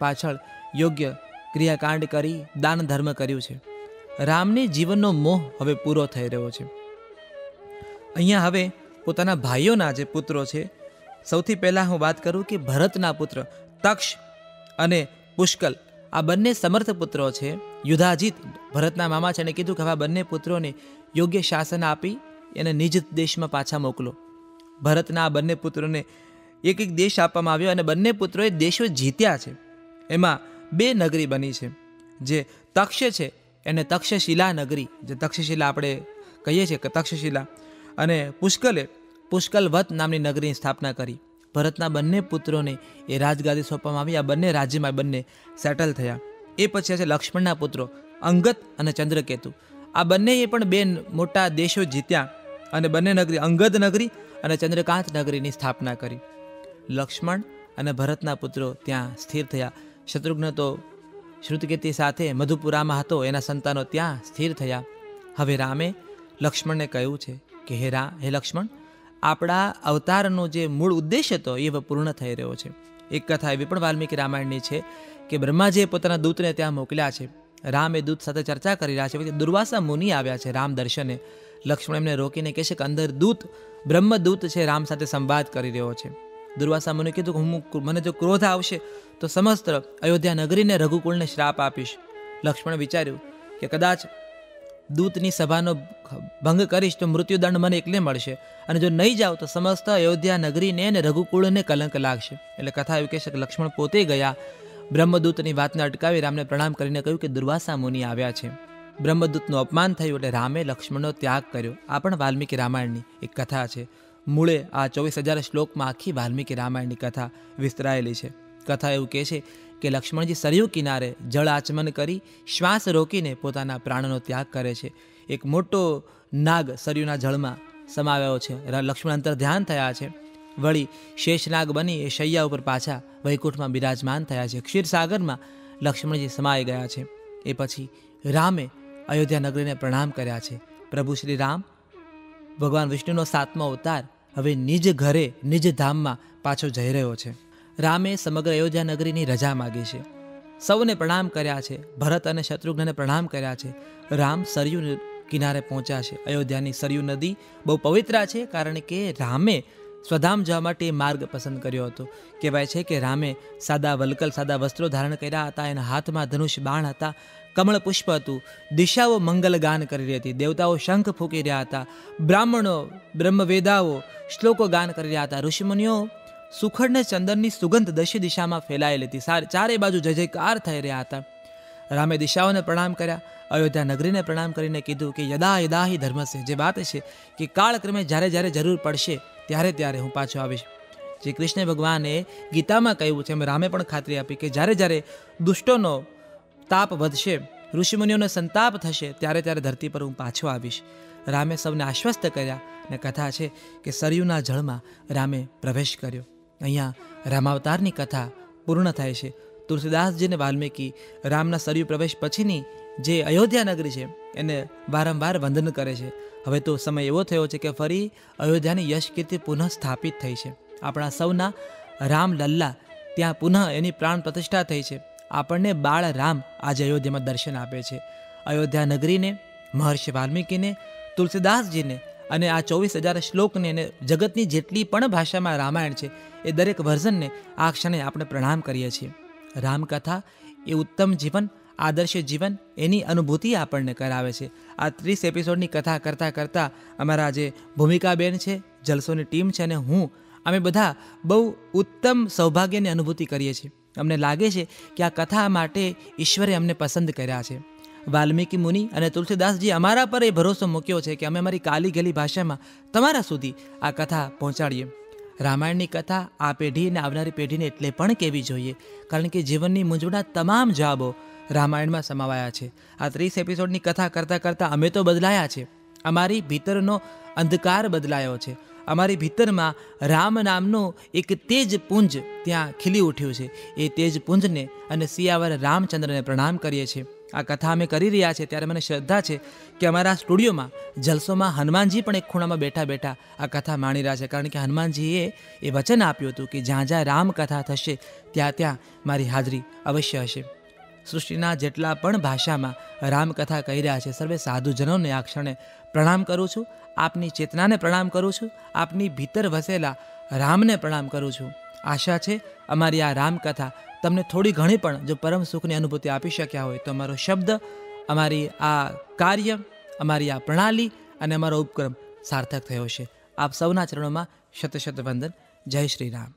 પાછળ યોગ્ય ક્રિયાકાંડ કરી દાન ધર્મ કર્યું છે. રામને જીવનનો મોહ હવે પૂરો થઈ રહ્યો છે. અહીંયા હવે પોતાના ભાઈઓના જે પુત્રો છે, સૌથી પહેલાં હું વાત કરું કે ભરતના પુત્ર તક્ષ અને પુષ્કલ, આ બંને સમર્થ પુત્રો છે. યુધાજીત ભરતના મામા છે, એને કીધું કે હવે બંને પુત્રોને યોગ્ય શાસન આપી એને નિજ દેશમાં પાછા મોકલો. ભરતના આ બંને પુત્રોને એક એક દેશ આપવામાં આવ્યો અને બંને પુત્રોએ દેશો જીત્યા છે. એમાં 2 નગરી બની છે. જે તક્ષ છે એને તક્ષશિલા નગરી, જે તક્ષશિલા આપણે કહીએ છીએ કે તક્ષશિલા, અને પુષ્કલે પુષ્કલવત નામની નગરીની સ્થાપના કરી. ભરતના બંને પુત્રોને એ રાજગાદી સોંપવામાં આવી. આ બંને રાજ્યમાં બંને સેટલ થયા. એ પછી છે લક્ષ્મણના પુત્રો અંગદ અને ચંદ્રકેતુ. આ બંનેએ પણ 2 મોટા દેશો જીત્યા અને બંને નગરી અંગદ નગરી અને ચંદ્રકાંત નગરીની સ્થાપના કરી. લક્ષ્મણ અને ભરતના પુત્રો ત્યાં સ્થિર થયા. શત્રુઘ્ન તો શ્રુતકેતી સાથે મધુપુરામાં હતો, એના સંતાનો ત્યાં સ્થિર થયા. હવે રામે લક્ષ્મણને કહ્યું છે કે હે લક્ષ્મણ, આપણા અવતારનો જે મૂળ ઉદ્દેશ હતો એ હવે પૂર્ણ થઈ રહ્યો છે. એક કથા એવી પણ વાલ્મીકી રામાયણની છે કે બ્રહ્માજીએ પોતાના દૂતને ત્યાં મોકલ્યા છે. રામ એ દૂત સાથે ચર્ચા કરી રહ્યા છે. પછી દુર્વાસા મુનિ આવ્યા છે રામ દર્શને. લક્ષ્મણ એમને રોકીને કહે છે કે અંદર દૂત બ્રહ્મદૂત છે, રામ સાથે સંવાદ કરી રહ્યો છે. દુર્વાસા મુનિએ કીધું કે મને જો ક્રોધ આવશે તો સમસ્ત અયોધ્યા નગરીને રઘુકુળને શ્રાપ આપીશ. લક્ષ્મણે વિચાર્યું કે કદાચ દૂતની સભાનો ભંગ કરીશ તો મૃત્યુદંડ મને એકલે મળશે, અને જો નહીં જાઉં તો સમસ્ત અયોધ્યા નગરીને અને રઘુકુળને કલંક લાગશે. એટલે કથા એવું કહે છે કે લક્ષ્મણ પોતે ગયા, બ્રહ્મદૂતની વાતને અટકાવી રામને પ્રણામ કરીને કહ્યું કે દુર્વાસા મુનિ આવ્યા છે. બ્રહ્મદૂતનું અપમાન થયું એટલે રામે લક્ષ્મણનો ત્યાગ કર્યો. આ પણ વાલ્મીકી રામાયણની એક કથા છે. મૂળે આ 24,000 શ્લોકમાં આખી વાલ્મીકી રામાયણની કથા વિસ્તરાયેલી છે. કથા એવું કહે છે કે લક્ષ્મણજી સરયુ કિનારે જળ આચમન કરી શ્વાસ રોકીને પોતાના પ્રાણનો ત્યાગ કરે છે. એક મોટો નાગ સરયુના જળમાં સમાવ્યો છે. લક્ષ્મણ અંતર ધ્યાન થયા છે. વળી શેષનાગ બની એ શૈયા ઉપર પાછા વૈકુંઠમાં બિરાજમાન થયા છે. ક્ષીરસાગરમાં લક્ષ્મણજી સમાઈ ગયા છે. એ પછી રામે અયોધ્યા નગરીને પ્રણામ કર્યા છે. પ્રભુ શ્રી રામ ભગવાન વિષ્ણુનો 7મો અવતાર હવે નિજ ઘરે નિજ ધામમાં પાછો જઈ રહ્યો છે. રામે સમગ્ર અયોધ્યા નગરીની રજા માગી છે. સૌને પ્રણામ કર્યા છે. ભરત અને શત્રુઘ્નને પ્રણામ કર્યા છે. રામ સરયુ કિનારે પહોંચ્યા છે. અયોધ્યાની સરયુ નદી બહુ પવિત્ર છે, કારણ કે રામે સ્વધામ જવા માટે માર્ગ પસંદ કર્યો હતો. કહેવાય છે કે રામે સાદા વલ્કલ, સાદા વસ્ત્રો ધારણ કર્યા હતા. એના હાથમાં ધનુષ બાણ હતા, કમળ પુષ્પ હતું. દિશાઓ મંગલ ગાન કરી રહી હતી. દેવતાઓ શંખ ફૂંકી રહ્યા હતા. બ્રાહ્મણો બ્રહ્મવેદાઓ શ્લોકો ગાન કરી રહ્યા હતા. ઋષિમુનિઓ સુખડને ચંદનની સુગંધ દશી દિશામાં ફેલાયેલી હતી. ચારે બાજુ જય જયકાર થઈ રહ્યા હતા. રામે દિશાઓને પ્રણામ કર્યા. અયોધ્યા નગરીને પ્રણામ કરીને કીધું કે યદા યદા હિ ધર્મસ્ય, જે વાત છે કે કાળક્રમે જ્યારે જ્યારે જરૂર પડશે ત્યારે ત્યારે હું પાછો આવીશ. જે કૃષ્ણ ભગવાને ગીતામાં કહ્યું છે એમ રામે પણ ખાતરી આપી કે જ્યારે જ્યારે દુષ્ટોનો તાપ વધશે, ઋષિમુનિઓનો સંતાપ થશે, ત્યારે ત્યારે ધરતી પર હું પાછો આવીશ. રામે સૌને આશ્વસ્ત કર્યા. અને કથા છે કે સરયુના જળમાં રામે પ્રવેશ કર્યો. અહીંયા રામાવતારની કથા પૂર્ણ થાય છે. તુલસીદાસજીને વાલ્મીકી રામના સરયુ પ્રવેશ પછીની જે અયોધ્યા નગરી છે એને વારંવાર વંદન કરે છે. હવે તો સમય એવો થયો છે કે ફરી અયોધ્યાની યશ કીર્તિ પુનઃ સ્થાપિત થઈ છે. આપણા સૌના રામ લલ્લા ત્યાં પુનઃ એની પ્રાણ પ્રતિષ્ઠા થઈ છે. આપણને બાળ રામ આજે અયોધ્યામાં દર્શન આપે છે. અયોધ્યા નગરીને, મહર્ષિ વાલ્મીકીને, તુલસીદાસજીને અને આ 24,000 શ્લોકને અને જગતની જેટલી પણ ભાષામાં રામાયણ છે એ દરેક વર્ઝનને આ ક્ષણે આપણે પ્રણામ કરીએ છીએ. રામકથા એ ઉત્તમ જીવન, આદર્શ જીવન, એની અનુભૂતિ આપણને કરાવે છે. આ 30 એપિસોડની કથા કરતાં અમારા જે ભૂમિકાબેન છે, જલસોની ટીમ છે અને હું, અમે બધા બહુ ઉત્તમ સૌભાગ્યની અનુભૂતિ કરીએ છીએ. અમને લાગે છે કે આ કથા માટે ઈશ્વરે અમને પસંદ કર્યા છે. વાલ્મીકી મુનિ અને તુલસીદાસજી અમારા પર એ ભરોસો મૂક્યો છે કે અમે અમારી કાલી ગેલી ભાષામાં તમારા સુધી આ કથા પહોંચાડીએ. રામાયણની કથા આ પેઢી અને આવનારી પેઢીને એટલે પણ કહેવી જોઈએ, કારણ કે જીવનની મૂંઝવણના તમામ જવાબો રામાયણમાં સમાવાયા છે. આ 30 એપિસોડની કથા કરતાં અમે તો બદલાયા છે. અમારી ભીતરનો અંધકાર બદલાયો છે. અમારી ભીતરમાં રામ નામનું એક તેજ પુંજ ત્યાં ખીલી ઉઠ્યું છે. એ તેજ પુંજને અને સિયાવર રામચંદ્રને પ્રણામ કરીએ છીએ. આ કથા અમે કરી રહ્યા છે ત્યારે મને શ્રદ્ધા છે કે અમારા સ્ટુડિયોમાં જલસોમાં હનુમાનજી પણ એક ખૂણામાં બેઠા બેઠા આ કથા માણી રહ્યા છે, કારણ કે હનુમાનજીએ એ વચન આપ્યું હતું કે જ્યાં જ્યાં રામકથા થશે ત્યાં ત્યાં મારી હાજરી અવશ્ય હશે. સૃષ્ટિના જેટલા પણ ભાષામાં રામકથા કહી રહ્યા છે સર્વે સાધુજનોને આ ક્ષણે પ્રણામ કરું છું. આપની ચેતનાને પ્રણામ કરું છું. આપની ભીતર વસેલા રામને પ્રણામ કરું છું. આશા છે અમારી આ રામકથા તમને થોડી ઘણી પણ જો પરમ સુખની અનુભૂતિ આપી શક્યા હોય તો અમારો શબ્દ, અમારી આ કાર્ય, અમારી આ પ્રણાલી અને અમારો ઉપક્રમ સાર્થક થયો છે. આપ સૌના ચરણોમાં શત શત વંદન. જય શ્રી રામ.